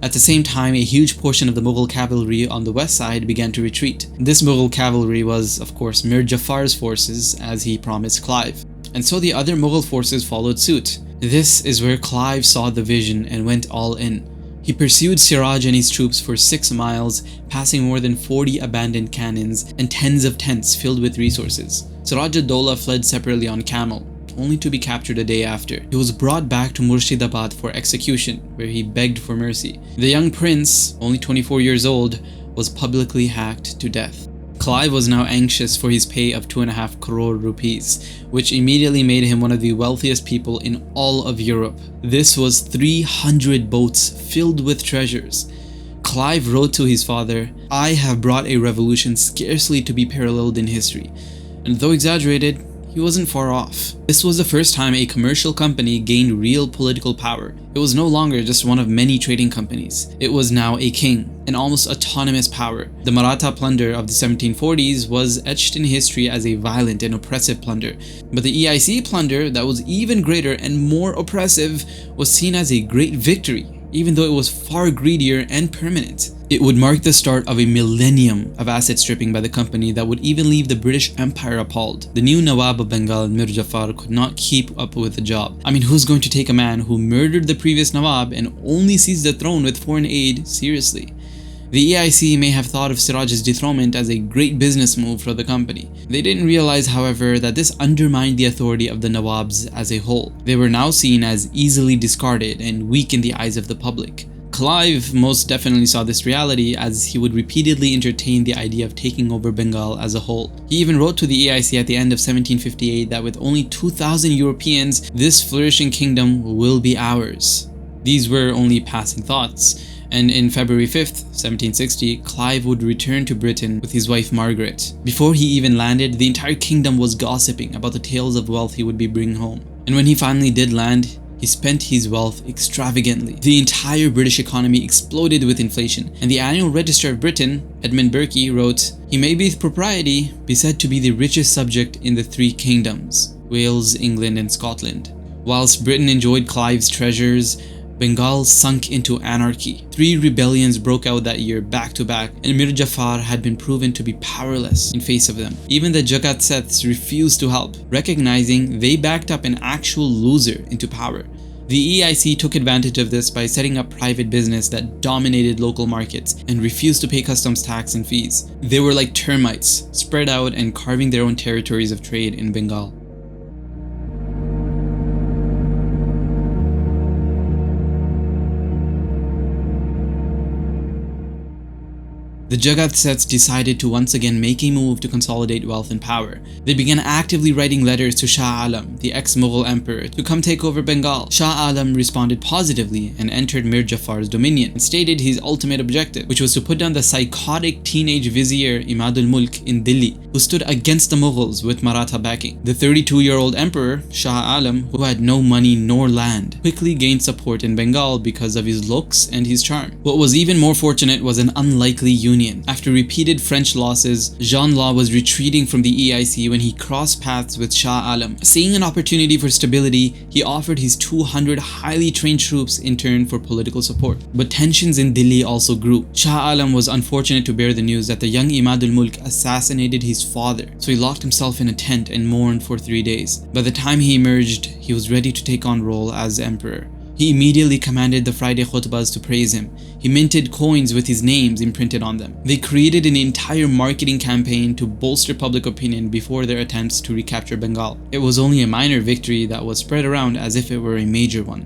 At the same time, a huge portion of the Mughal cavalry on the west side began to retreat. This Mughal cavalry was, of course, Mir Jafar's forces, as he promised Clive. And so the other Mughal forces followed suit. This is where Clive saw the vision and went all in. He pursued Siraj and his troops for 6 miles, passing more than 40 abandoned cannons and tens of tents filled with resources. Siraj ad-Dawla fled separately on camel, only to be captured a day after. He was brought back to Murshidabad for execution, where he begged for mercy. The young prince, only 24 years old, was publicly hacked to death. Clive was now anxious for his pay of 2.5 crore rupees, which immediately made him one of the wealthiest people in all of Europe. This was 300 boats filled with treasures. Clive wrote to his father, "I have brought a revolution scarcely to be paralleled in history." And though exaggerated, he wasn't far off. This was the first time a commercial company gained real political power. It was no longer just one of many trading companies. It was now a king, an almost autonomous power. The Maratha plunder of the 1740s was etched in history as a violent and oppressive plunder, but the EIC plunder that was even greater and more oppressive was seen as a great victory, even though it was far greedier and permanent. It would mark the start of a millennium of asset stripping by the company that would even leave the British Empire appalled. The new Nawab of Bengal, Mir Jafar, could not keep up with the job. I mean, who's going to take a man who murdered the previous Nawab and only seized the throne with foreign aid seriously? The EIC may have thought of Siraj's dethronement as a great business move for the company. They didn't realize, however, that this undermined the authority of the Nawabs as a whole. They were now seen as easily discarded and weak in the eyes of the public. Clive most definitely saw this reality, as he would repeatedly entertain the idea of taking over Bengal as a whole. He even wrote to the EIC at the end of 1758 that with only 2,000 Europeans, this flourishing kingdom will be ours. These were only passing thoughts, and in February 5th, 1760, Clive would return to Britain with his wife Margaret. Before he even landed, the entire kingdom was gossiping about the tales of wealth he would be bringing home. And when he finally did land, he spent his wealth extravagantly. The entire British economy exploded with inflation, and the Annual Register of Britain, Edmund Burke, wrote, "He may with propriety be said to be the richest subject in the three kingdoms, Wales, England, and Scotland." Whilst Britain enjoyed Clive's treasures, Bengal sunk into anarchy. 3 rebellions broke out that year back to back, and Mir Jafar had been proven to be powerless in face of them. Even the Jagat Seths refused to help, recognizing they backed up an actual loser into power. The EIC took advantage of this by setting up private business that dominated local markets and refused to pay customs tax and fees. They were like termites, spread out and carving their own territories of trade in Bengal. The Jagat Seths decided to once again make a move to consolidate wealth and power. They began actively writing letters to Shah Alam, the ex-Mughal emperor, to come take over Bengal. Shah Alam responded positively and entered Mir Jafar's dominion and stated his ultimate objective, which was to put down the psychotic teenage vizier Imadul Mulk in Delhi, who stood against the Mughals with Maratha backing. The 32-year-old emperor, Shah Alam, who had no money nor land, quickly gained support in Bengal because of his looks and his charm. What was even more fortunate was an unlikely union. After repeated French losses, Jean Law was retreating from the EIC when he crossed paths with Shah Alam. Seeing an opportunity for stability, he offered his 200 highly trained troops in turn for political support. But tensions in Delhi also grew. Shah Alam was unfortunate to bear the news that the young Imadul Mulk assassinated his father, so he locked himself in a tent and mourned for 3 days. By the time he emerged, he was ready to take on role as emperor. He immediately commanded the Friday khutbahs to praise him. He minted coins with his names imprinted on them. They created an entire marketing campaign to bolster public opinion before their attempts to recapture Bengal. It was only a minor victory that was spread around as if it were a major one.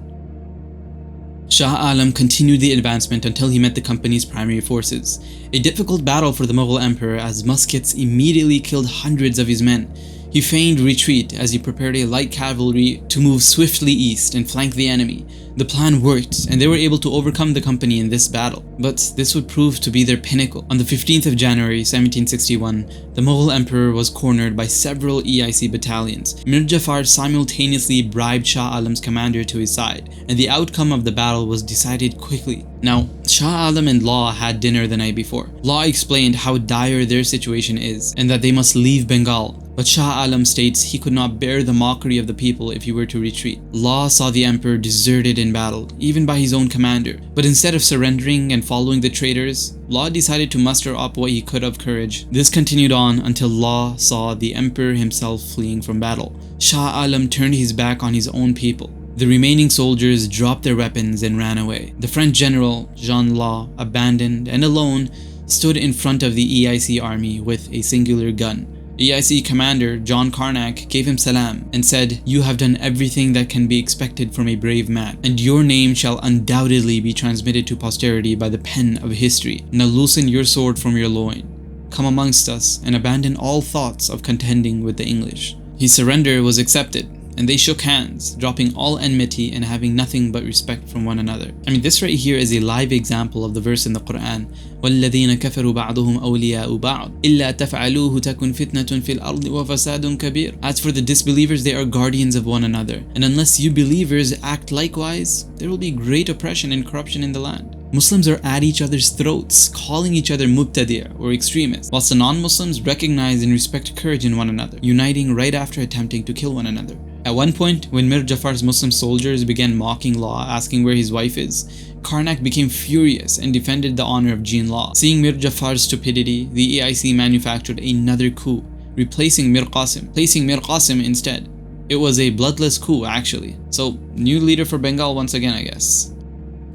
Shah Alam continued the advancement until he met the company's primary forces. A difficult battle for the Mughal emperor, as muskets immediately killed hundreds of his men. He feigned retreat as he prepared a light cavalry to move swiftly east and flank the enemy. The plan worked, and they were able to overcome the company in this battle. But this would prove to be their pinnacle. On the 15th of January 1761, the Mughal emperor was cornered by several EIC battalions. Mir Jafar simultaneously bribed Shah Alam's commander to his side, and the outcome of the battle was decided quickly. Now, Shah Alam and Law had dinner the night before. Law explained how dire their situation is, and that they must leave Bengal. But Shah Alam states he could not bear the mockery of the people if he were to retreat. Law saw the emperor deserted in battle, even by his own commander. But instead of surrendering and following the traitors, Law decided to muster up what he could of courage. This continued on until Law saw the emperor himself fleeing from battle. Shah Alam turned his back on his own people. The remaining soldiers dropped their weapons and ran away. The French general, Jean Law, abandoned and alone, stood in front of the EIC army with a singular gun. EIC commander John Carnac gave him salam and said, "You have done everything that can be expected from a brave man, and your name shall undoubtedly be transmitted to posterity by the pen of history. Now loosen your sword from your loin. Come amongst us and abandon all thoughts of contending with the English." His surrender was accepted, and they shook hands, dropping all enmity and having nothing but respect from one another. I mean, this right here is a live example of the verse in the Qur'an, وَالَّذِينَ كَفَرُوا بَعْضُهُمْ أَوْلِيَاءُ بَعْضٍ إِلَّا تَفْعَلُوهُ تَكُنْ فِتْنَةٌ فِي الْأَرْضِ وَفَسَادٌ كَبِيرٌ. As for the disbelievers, they are guardians of one another, and unless you believers act likewise, there will be great oppression and corruption in the land. Muslims are at each other's throats, calling each other mubtadi' or extremists, whilst the non-Muslims recognize and respect courage in one another, uniting right after attempting to kill one another. At one point, when Mir Jafar's Muslim soldiers began mocking Law, asking where his wife is, Karnak became furious and defended the honor of Jin Law. Seeing Mir Jafar's stupidity, the EIC manufactured another coup, replacing Mir Qasim, placing Mir Qasim instead. It was a bloodless coup actually. So, new leader for Bengal once again, I guess.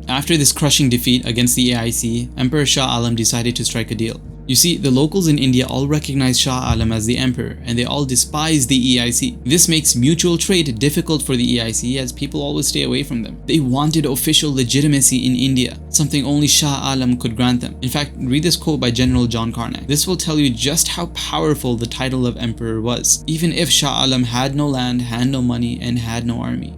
After this crushing defeat against the EIC, Emperor Shah Alam decided to strike a deal. You see, the locals in India all recognize Shah Alam as the emperor, and they all despise the EIC. This makes mutual trade difficult for the EIC, as people always stay away from them. They wanted official legitimacy in India, something only Shah Alam could grant them. In fact, read this quote by General John Carnac. This will tell you just how powerful the title of emperor was, even if Shah Alam had no land, had no money, and had no army.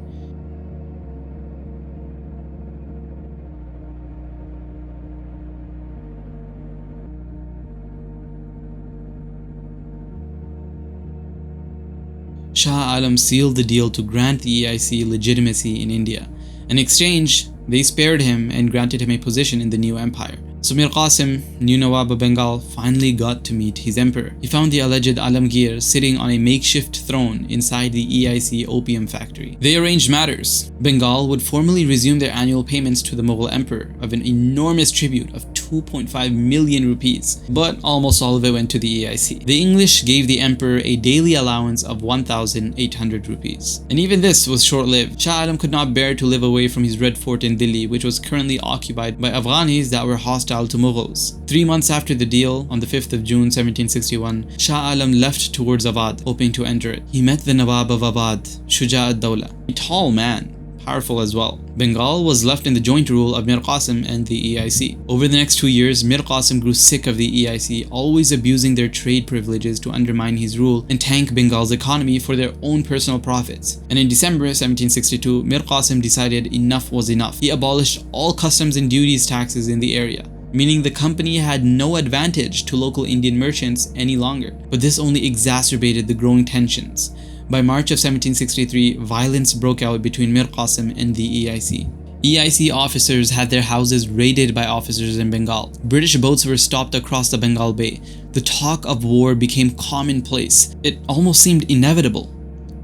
Shah Alam sealed the deal to grant the EIC legitimacy in India. In exchange, they spared him and granted him a position in the new empire. So Mir Qasim, new Nawab of Bengal, finally got to meet his emperor. He found the alleged Alamgir sitting on a makeshift throne inside the EIC opium factory. They arranged matters. Bengal would formally resume their annual payments to the Mughal Emperor of an enormous tribute of 2.5 million rupees, but almost all of it went to the EIC. The English gave the emperor a daily allowance of 1,800 rupees. And even this was short-lived. Shah Alam could not bear to live away from his red fort in Delhi, which was currently occupied by Afghanis that were hostile to Mughals. 3 months after the deal, on the 5th of June 1761, Shah Alam left towards Awadh, hoping to enter it. He met the Nawab of Awadh, Shuja ad-Dawla, a tall man, powerful as well. Bengal was left in the joint rule of Mir Qasim and the EIC. Over the next 2 years, Mir Qasim grew sick of the EIC, always abusing their trade privileges to undermine his rule and tank Bengal's economy for their own personal profits. And in December 1762, Mir Qasim decided enough was enough. He abolished all customs and duties taxes in the area, meaning the company had no advantage to local Indian merchants any longer. But this only exacerbated the growing tensions. By March of 1763, violence broke out between Mir Qasim and the EIC. EIC officers had their houses raided by officers in Bengal. British boats were stopped across the Bengal Bay. The talk of war became commonplace. It almost seemed inevitable.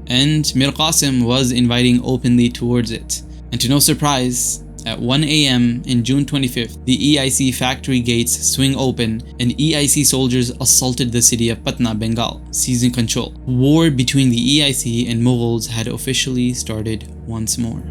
And Mir Qasim was inviting openly towards it. And to no surprise, at 1 AM in June 25th, the EIC factory gates swing open and EIC soldiers assaulted the city of Patna, Bengal, seizing control. War between the EIC and Mughals had officially started once more.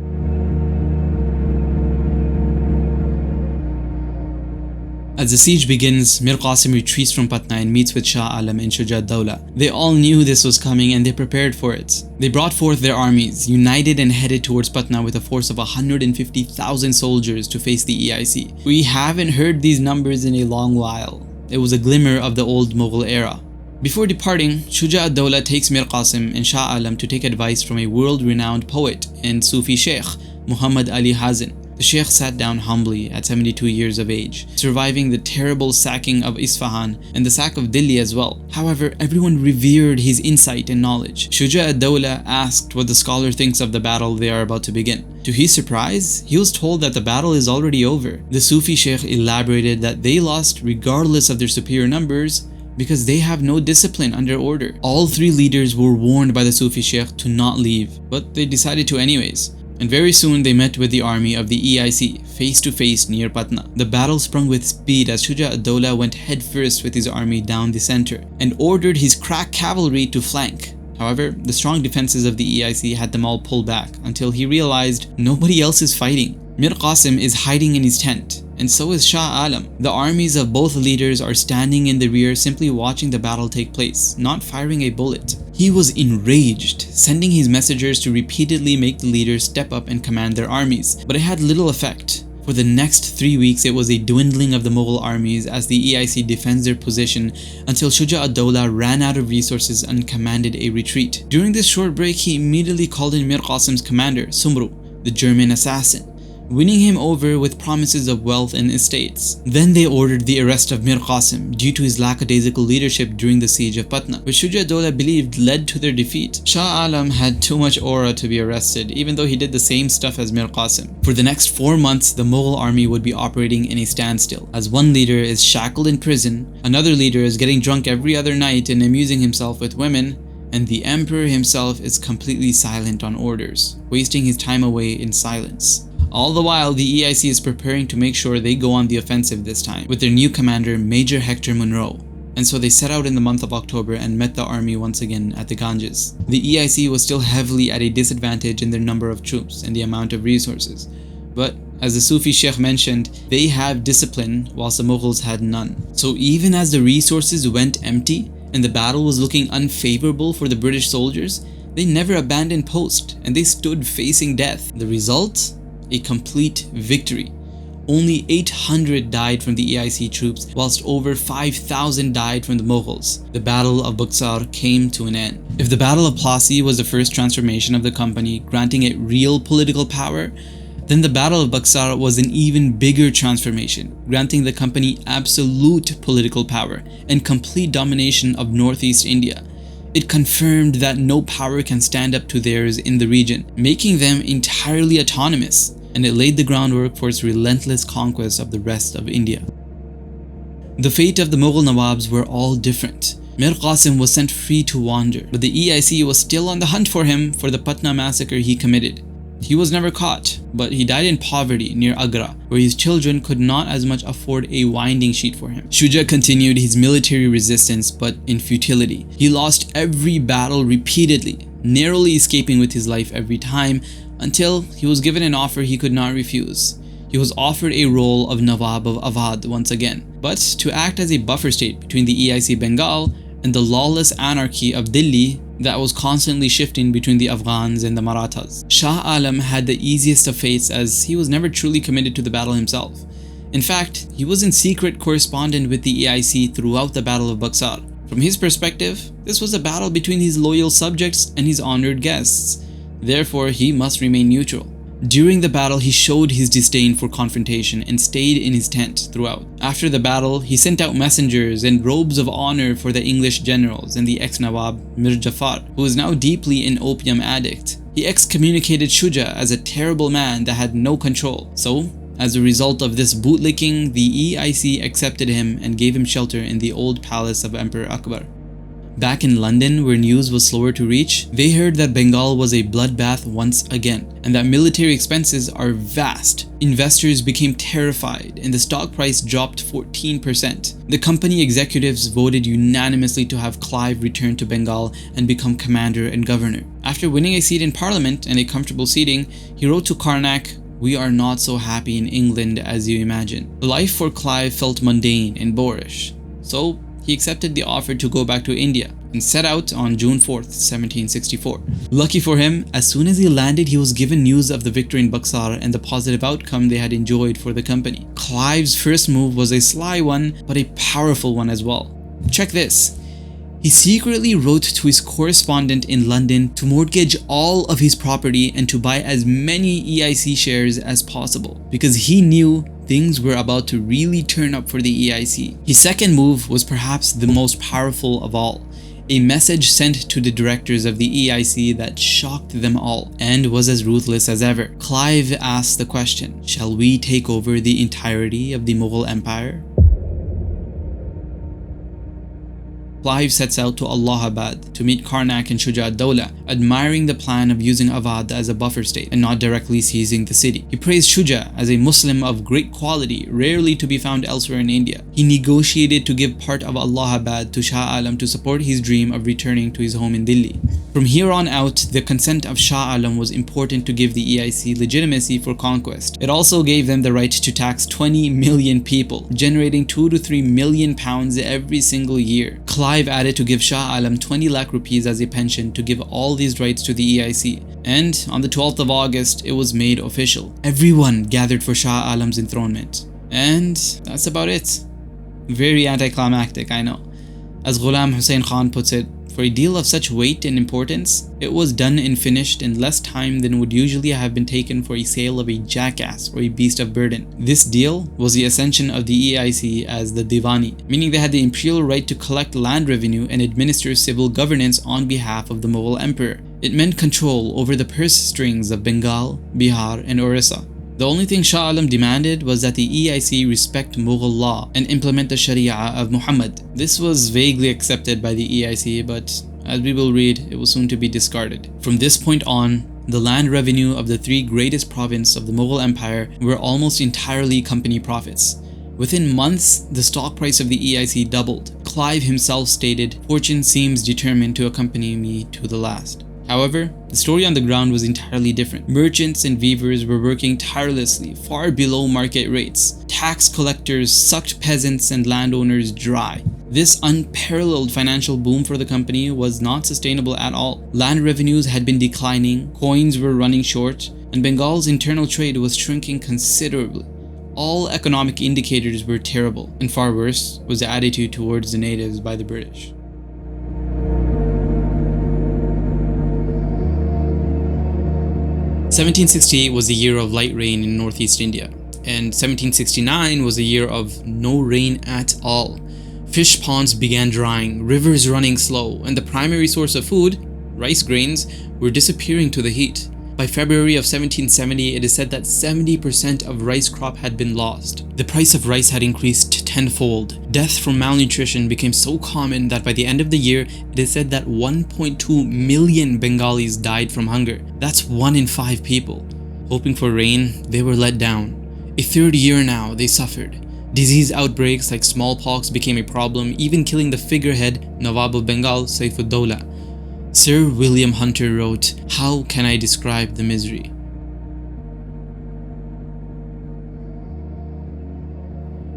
As the siege begins, Mir Qasim retreats from Patna and meets with Shah Alam and Shuja ad-Dawla. They all knew this was coming and they prepared for it. They brought forth their armies, united and headed towards Patna with a force of 150,000 soldiers to face the EIC. We haven't heard these numbers in a long while. It was a glimmer of the old Mughal era. Before departing, Shuja ad-Dawla takes Mir Qasim and Shah Alam to take advice from a world-renowned poet and Sufi sheikh, Muhammad Ali Hazin. The sheikh sat down humbly at 72 years of age, surviving the terrible sacking of Isfahan and the sack of Delhi as well. However, everyone revered his insight and knowledge. Shuja ad-Dawla asked what the scholar thinks of the battle they are about to begin. To his surprise, he was told that the battle is already over. The Sufi sheikh elaborated that they lost regardless of their superior numbers because they have no discipline under order. All three leaders were warned by the Sufi sheikh to not leave, but they decided to anyways. And very soon they met with the army of the EIC face to face near Patna. The battle sprung with speed as Shuja ad-Dawla went headfirst with his army down the center and ordered his crack cavalry to flank. However, the strong defenses of the EIC had them all pull back until he realized nobody else is fighting. Mir Qasim is hiding in his tent. and so is Shah Alam. The armies of both leaders are standing in the rear simply watching the battle take place, not firing a bullet. He was enraged, sending his messengers to repeatedly make the leaders step up and command their armies, but it had little effect. For the next 3 weeks, it was a dwindling of the Mughal armies as the EIC defends their position until Shuja ad-Dawla ran out of resources and commanded a retreat. During this short break, he immediately called in Mir Qasim's commander, Sumru, the German assassin, winning him over with promises of wealth and estates. Then they ordered the arrest of Mir Qasim due to his lackadaisical leadership during the siege of Patna, which Shuja ad-Dawla believed led to their defeat. Shah Alam had too much aura to be arrested, even though he did the same stuff as Mir Qasim. For the next 4 months, the Mughal army would be operating in a standstill, as one leader is shackled in prison, another leader is getting drunk every other night and amusing himself with women, and the emperor himself is completely silent on orders, wasting his time away in silence. All the while, the EIC is preparing to make sure they go on the offensive this time, with their new commander, Major Hector Munro. And so they set out in the month of October and met the army once again at the Ganges. The EIC was still heavily at a disadvantage in their number of troops and the amount of resources. But as the Sufi Sheikh mentioned, they have discipline whilst the Mughals had none. So even as the resources went empty and the battle was looking unfavorable for the British soldiers, they never abandoned post and they stood facing death. The result? A complete victory. Only 800 died from the EIC troops, whilst over 5,000 died from the Mughals. The Battle of Buxar came to an end. If the Battle of Plassey was the first transformation of the company, granting it real political power, then the Battle of Buxar was an even bigger transformation, granting the company absolute political power and complete domination of northeast India. It confirmed that no power can stand up to theirs in the region, making them entirely autonomous, and it laid the groundwork for its relentless conquest of the rest of India. The fate of the Mughal Nawabs were all different. Mir Qasim was sent free to wander, but the EIC was still on the hunt for him for the Patna massacre he committed. He was never caught, but he died in poverty near Agra, where his children could not as much afford a winding sheet for him. Shuja continued his military resistance, but in futility. He lost every battle repeatedly, narrowly escaping with his life every time, until he was given an offer he could not refuse. He was offered a role of Nawab of Awadh once again, but to act as a buffer state between the EIC Bengal and the lawless anarchy of Delhi that was constantly shifting between the Afghans and the Marathas. Shah Alam had the easiest of fates as he was never truly committed to the battle himself. In fact, he was in secret correspondent with the EIC throughout the Battle of Buxar. From his perspective, this was a battle between his loyal subjects and his honored guests. Therefore, he must remain neutral. During the battle, he showed his disdain for confrontation and stayed in his tent throughout. After the battle, he sent out messengers and robes of honor for the English generals and the ex-Nawab Mir Jafar, who was now deeply an opium addict. He excommunicated Shuja as a terrible man that had no control. So, as a result of this bootlicking, the EIC accepted him and gave him shelter in the old palace of Emperor Akbar. Back in London, where news was slower to reach, they heard that Bengal was a bloodbath once again, and that military expenses are vast. Investors became terrified, and the stock price dropped 14%. The company executives voted unanimously to have Clive return to Bengal and become commander and governor. After winning a seat in parliament and a comfortable seating, he wrote to Karnak, "We are not so happy in England as you imagine." The life for Clive felt mundane and boorish, so he accepted the offer to go back to India and set out on June 4th, 1764. Lucky for him, as soon as he landed, he was given news of the victory in Buxar and the positive outcome they had enjoyed for the company. Clive's first move was a sly one, but a powerful one as well. Check this. He secretly wrote to his correspondent in London to mortgage all of his property and to buy as many EIC shares as possible, because he knew things were about to really turn up for the EIC. His second move was perhaps the most powerful of all. A message sent to the directors of the EIC that shocked them all and was as ruthless as ever. Clive asked the question, "Shall we take over the entirety of the Mughal Empire?" Clive sets out to Allahabad to meet Karnak and Shuja ad-Dawla, admiring the plan of using Awadh as a buffer state and not directly seizing the city. He praised Shuja as a Muslim of great quality, rarely to be found elsewhere in India. He negotiated to give part of Allahabad to Shah Alam to support his dream of returning to his home in Delhi. From here on out, the consent of Shah Alam was important to give the EIC legitimacy for conquest. It also gave them the right to tax 20 million people, generating 2 to 3 million pounds every single year. Clive added to give Shah Alam 20 lakh rupees as a pension to give all these rights to the EIC. And on the 12th of August, it was made official. Everyone gathered for Shah Alam's enthronement. And that's about it. Very anticlimactic, I know. As Ghulam Hussain Khan puts it, for a deal of such weight and importance, it was done and finished in less time than would usually have been taken for a sale of a jackass or a beast of burden. This deal was the ascension of the EIC as the Divani, meaning they had the imperial right to collect land revenue and administer civil governance on behalf of the Mughal Emperor. It meant control over the purse strings of Bengal, Bihar, and Orissa. The only thing Shah Alam demanded was that the EIC respect Mughal law and implement the Shariah of Muhammad. This was vaguely accepted by the EIC, but as we will read, it was soon to be discarded. From this point on, the land revenue of the three greatest provinces of the Mughal Empire were almost entirely company profits. Within months, the stock price of the EIC doubled. Clive himself stated, "Fortune seems determined to accompany me to the last." However, the story on the ground was entirely different. Merchants and weavers were working tirelessly, far below market rates. Tax collectors sucked peasants and landowners dry. This unparalleled financial boom for the company was not sustainable at all. Land revenues had been declining, coins were running short, and Bengal's internal trade was shrinking considerably. All economic indicators were terrible, and far worse was the attitude towards the natives by the British. "1768 was the year of light rain in northeast India, and 1769 was the year of no rain at all. Fish ponds began drying, rivers running slow, and the primary source of food, rice grains, were disappearing to the heat. By February of 1770, it is said that 70% of rice crop had been lost. The price of rice had increased tenfold. Death from malnutrition became so common that by the end of the year, it is said that 1.2 million Bengalis died from hunger. That's 1 in 5 people. Hoping for rain, they were let down. A third year now, they suffered. Disease outbreaks like smallpox became a problem, even killing the figurehead, Nawab of Bengal, Saifud-Dawla. Sir William Hunter wrote, "How can I describe the misery?"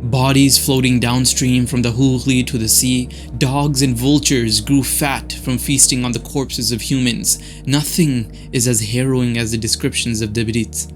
Bodies floating downstream from the Hooghly to the sea, dogs and vultures grew fat from feasting on the corpses of humans. Nothing is as harrowing as the descriptions of Debrit.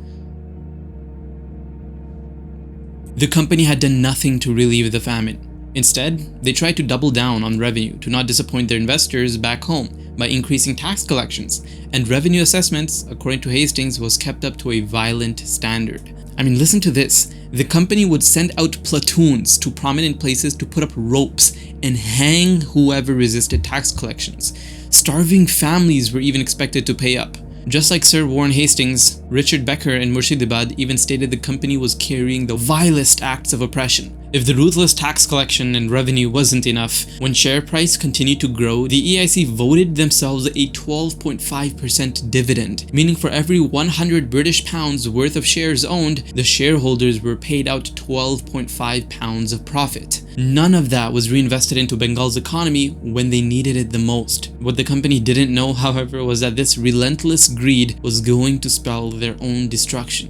The company had done nothing to relieve the famine. Instead, they tried to double down on revenue to not disappoint their investors back home by increasing tax collections, and revenue assessments, according to Hastings, was kept up to a violent standard. I mean, listen to this. The company would send out platoons to prominent places to put up ropes and hang whoever resisted tax collections. Starving families were even expected to pay up. Just like Sir Warren Hastings, Richard Becker and Murshidabad even stated the company was carrying the vilest acts of oppression. If the ruthless tax collection and revenue wasn't enough, when share price continued to grow, the EIC voted themselves a 12.5% dividend, meaning for every 100 British pounds worth of shares owned, the shareholders were paid out 12.5 pounds of profit. None of that was reinvested into Bengal's economy when they needed it the most. What the company didn't know, however, was that this relentless greed was going to spell their own destruction.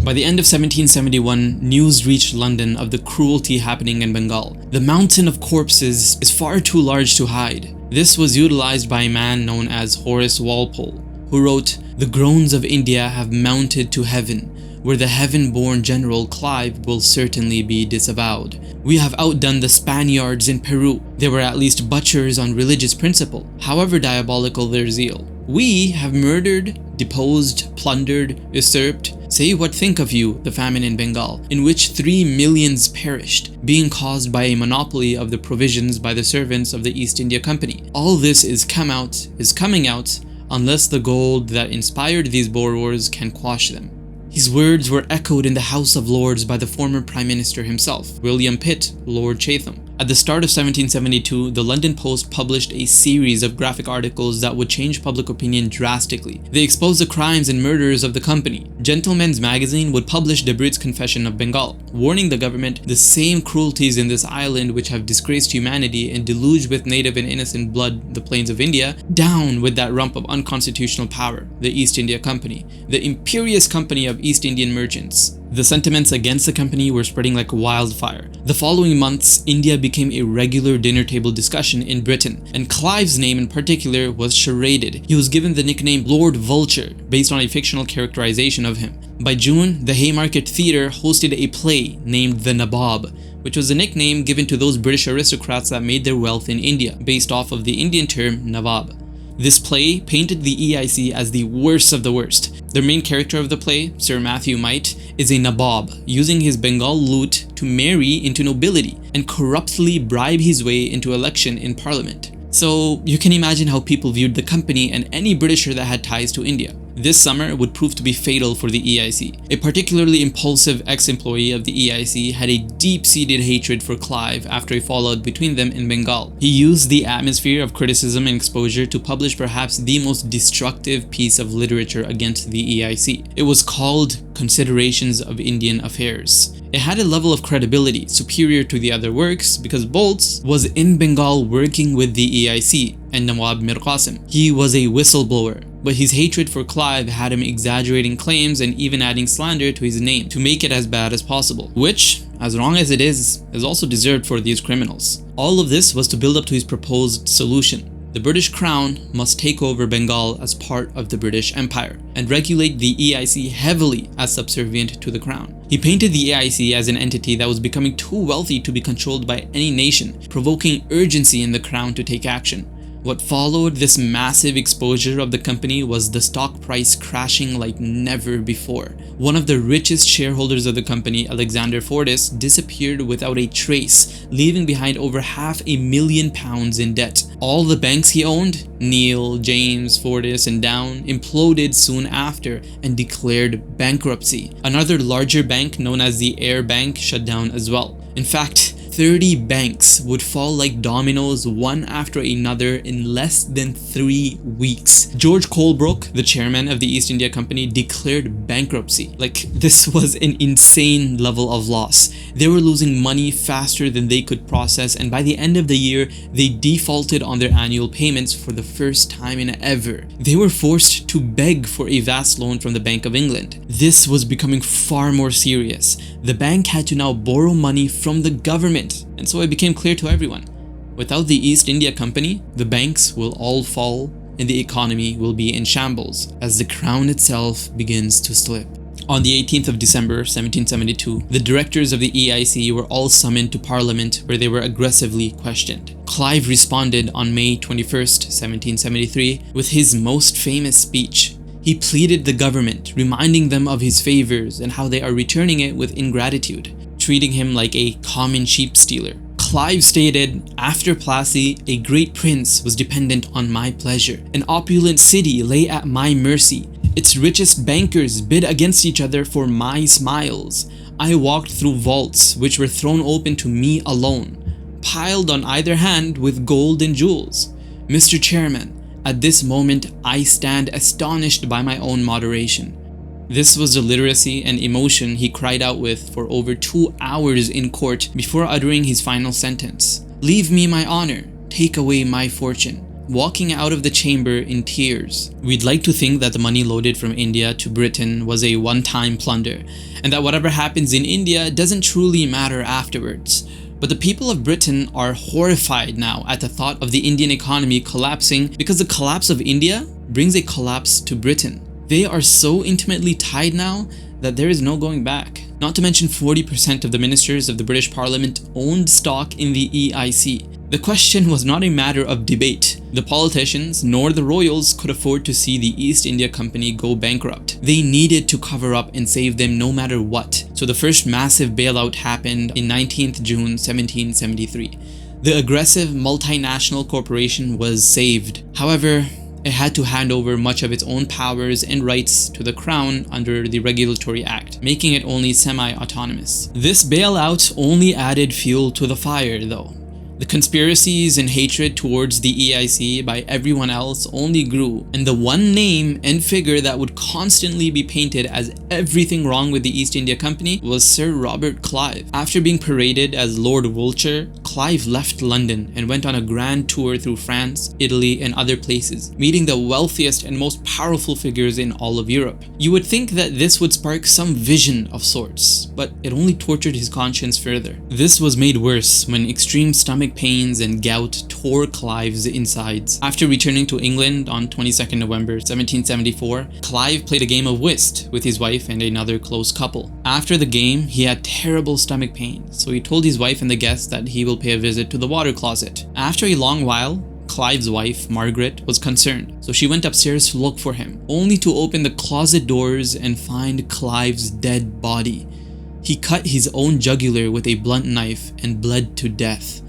By the end of 1771, news reached London of the cruelty happening in Bengal. The mountain of corpses is far too large to hide. This was utilized by a man known as Horace Walpole, who wrote, "The groans of India have mounted to heaven, where the heaven-born general Clive will certainly be disavowed. We have outdone the Spaniards in Peru. They were at least butchers on religious principle, however diabolical their zeal. We have murdered, deposed, plundered, usurped. Say what think of you, the famine in Bengal, in which 3 millions perished, being caused by a monopoly of the provisions by the servants of the East India Company. All this is coming out, unless the gold that inspired these Boer wars can quash them." His words were echoed in the House of Lords by the former Prime Minister himself, William Pitt, Lord Chatham, At the start of 1772, the London Post published a series of graphic articles that would change public opinion drastically. They exposed the crimes and murders of the company. Gentleman's Magazine would publish Debryd's Confession of Bengal, warning the government the same cruelties in this island which have disgraced humanity and deluged with native and innocent blood the plains of India, down with that rump of unconstitutional power, the East India Company, the imperious company of East Indian merchants. The sentiments against the company were spreading like wildfire. The following months, India became a regular dinner table discussion in Britain, and Clive's name in particular was charaded. He was given the nickname Lord Vulture, based on a fictional characterization of him. By June, the Haymarket Theatre hosted a play named The Nabob, which was a nickname given to those British aristocrats that made their wealth in India, based off of the Indian term Nawab. This play painted the EIC as the worst of the worst. The main character of the play, Sir Matthew Might, is a nabob, using his Bengal loot to marry into nobility and corruptly bribe his way into election in parliament. So you can imagine how people viewed the company and any Britisher that had ties to India. This summer would prove to be fatal for the EIC. A particularly impulsive ex-employee of the EIC had a deep-seated hatred for Clive after a fallout between them in Bengal. He used the atmosphere of criticism and exposure to publish perhaps the most destructive piece of literature against the EIC. It was called Considerations of Indian Affairs. It had a level of credibility superior to the other works because Bolts was in Bengal working with the EIC and Nawab Mir Qasim. He was a whistleblower, but his hatred for Clive had him exaggerating claims and even adding slander to his name to make it as bad as possible, which, as wrong as it is also deserved for these criminals. All of this was to build up to his proposed solution. The British Crown must take over Bengal as part of the British Empire and regulate the EIC heavily as subservient to the Crown. He painted the EIC as an entity that was becoming too wealthy to be controlled by any nation, provoking urgency in the Crown to take action. What followed this massive exposure of the company was the stock price crashing like never before. One of the richest shareholders of the company, Alexander Fortis, disappeared without a trace, leaving behind over £500,000 in debt. All the banks he owned, Neil, James, Fortis, and Down, imploded soon after and declared bankruptcy. Another larger bank known as the Air Bank shut down as well. In fact, 30 banks would fall like dominoes one after another in less than 3 weeks. George Colebrook, the chairman of the East India Company, declared bankruptcy. Like, this was an insane level of loss. They were losing money faster than they could process, and by the end of the year, they defaulted on their annual payments for the first time in ever. They were forced to beg for a vast loan from the Bank of England. This was becoming far more serious. The bank had to now borrow money from the government, and so it became clear to everyone. Without the East India Company, the banks will all fall and the economy will be in shambles as the crown itself begins to slip. On the 18th of December 1772, the directors of the EIC were all summoned to Parliament where they were aggressively questioned. Clive responded on May 21st, 1773 with his most famous speech. He pleaded the government, reminding them of his favors and how they are returning it with ingratitude, treating him like a common sheep stealer. Clive stated, "After Plassey, a great prince was dependent on my pleasure. An opulent city lay at my mercy. Its richest bankers bid against each other for my smiles. I walked through vaults which were thrown open to me alone, piled on either hand with gold and jewels. Mr. Chairman, at this moment I stand astonished by my own moderation." This was the literacy and emotion he cried out with for over 2 hours in court before uttering his final sentence. "Leave me my honor, take away my fortune," walking out of the chamber in tears. We'd like to think that the money loaded from India to Britain was a one-time plunder, and that whatever happens in India doesn't truly matter afterwards. But the people of Britain are horrified now at the thought of the Indian economy collapsing, because the collapse of India brings a collapse to Britain. They are so intimately tied now that there is no going back. Not to mention 40% of the ministers of the British Parliament owned stock in the EIC. The question was not a matter of debate. The politicians nor the royals could afford to see the East India Company go bankrupt. They needed to cover up and save them no matter what. So the first massive bailout happened in 19th June 1773. The aggressive multinational corporation was saved. However, it had to hand over much of its own powers and rights to the Crown under the Regulatory Act, making it only semi-autonomous. This bailout only added fuel to the fire though. The conspiracies and hatred towards the EIC by everyone else only grew, and the one name and figure that would constantly be painted as everything wrong with the East India Company was Sir Robert Clive. After being paraded as Lord Vulture, Clive left London and went on a grand tour through France, Italy, and other places, meeting the wealthiest and most powerful figures in all of Europe. You would think that this would spark some vision of sorts, but it only tortured his conscience further. This was made worse when extreme stomach pains and gout tore Clive's insides. After returning to England on 22nd November 1774, Clive played a game of whist with his wife and another close couple. After the game, he had terrible stomach pains, so he told his wife and the guests that he will pay a visit to the water closet. After a long while, Clive's wife, Margaret, was concerned, so she went upstairs to look for him, only to open the closet doors and find Clive's dead body. He cut his own jugular with a blunt knife and bled to death.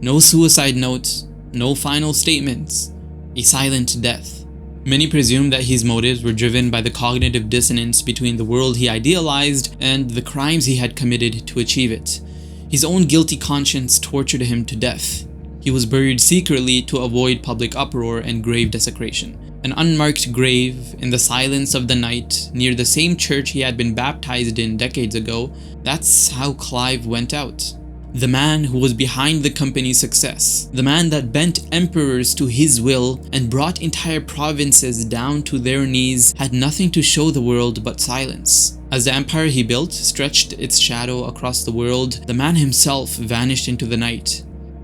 No suicide notes, no final statements, a silent death. Many presume that his motives were driven by the cognitive dissonance between the world he idealized and the crimes he had committed to achieve it. His own guilty conscience tortured him to death. He was buried secretly to avoid public uproar and grave desecration. An unmarked grave in the silence of the night near the same church he had been baptized in decades ago. That's how Clive went out. The man who was behind the company's success, the man that bent emperors to his will and brought entire provinces down to their knees, had nothing to show the world but silence. As the empire he built stretched its shadow across the world, the man himself vanished into the night.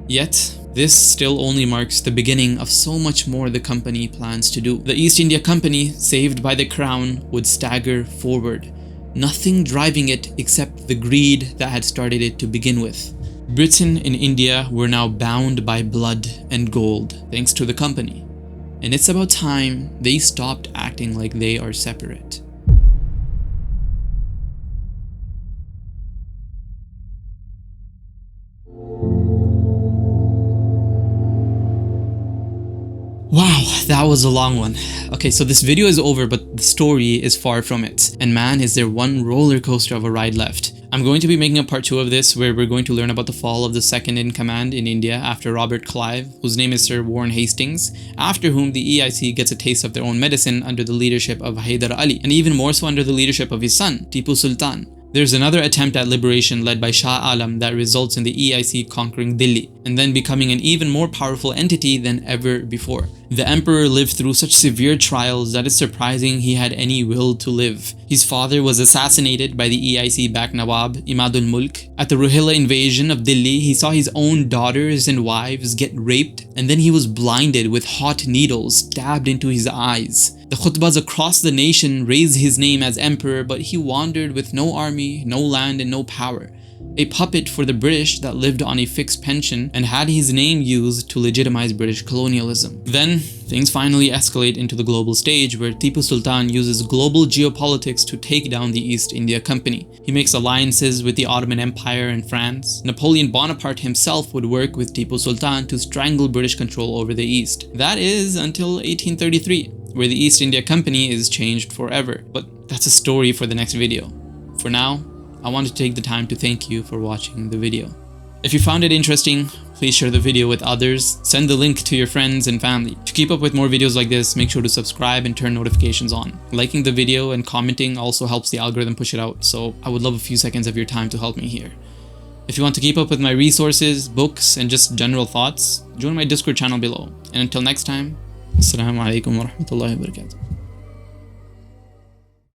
Yet, this still only marks the beginning of so much more the company plans to do. The East India Company, saved by the crown, would stagger forward, nothing driving it except the greed that had started it to begin with. Britain and India were now bound by blood and gold, thanks to the company. And it's about time they stopped acting like they are separate. Wow, that was a long one. Okay, so this video is over, but the story is far from it. And man, is there one roller coaster of a ride left. I'm going to be making a part 2 of this where we're going to learn about the fall of the second in command in India after Robert Clive, whose name is Sir Warren Hastings, after whom the EIC gets a taste of their own medicine under the leadership of Hyder Ali, and even more so under the leadership of his son, Tipu Sultan. There's another attempt at liberation led by Shah Alam that results in the EIC conquering Delhi and then becoming an even more powerful entity than ever before. The emperor lived through such severe trials that it's surprising he had any will to live. His father was assassinated by the EIC-backed Nawab, Imadul Mulk. At the Rohilla invasion of Delhi, he saw his own daughters and wives get raped, and then he was blinded with hot needles stabbed into his eyes. The khutbahs across the nation raised his name as emperor, but he wandered with no army, no land, and no power. A puppet for the British that lived on a fixed pension and had his name used to legitimize British colonialism. Then, things finally escalate into the global stage where Tipu Sultan uses global geopolitics to take down the East India Company. He makes alliances with the Ottoman Empire and France. Napoleon Bonaparte himself would work with Tipu Sultan to strangle British control over the East. That is until 1833, where the East India Company is changed forever. But that's a story for the next video. For now, I want to take the time to thank you for watching the video. If you found it interesting, please share the video with others. Send the link to your friends and family. To keep up with more videos like this, make sure to subscribe and turn notifications on. Liking the video and commenting also helps the algorithm push it out, so I would love a few seconds of your time to help me here. If you want to keep up with my resources, books, and just general thoughts, join my Discord channel below. And until next time, Assalamu alaikum wa rahmatullahi wa barakatuh.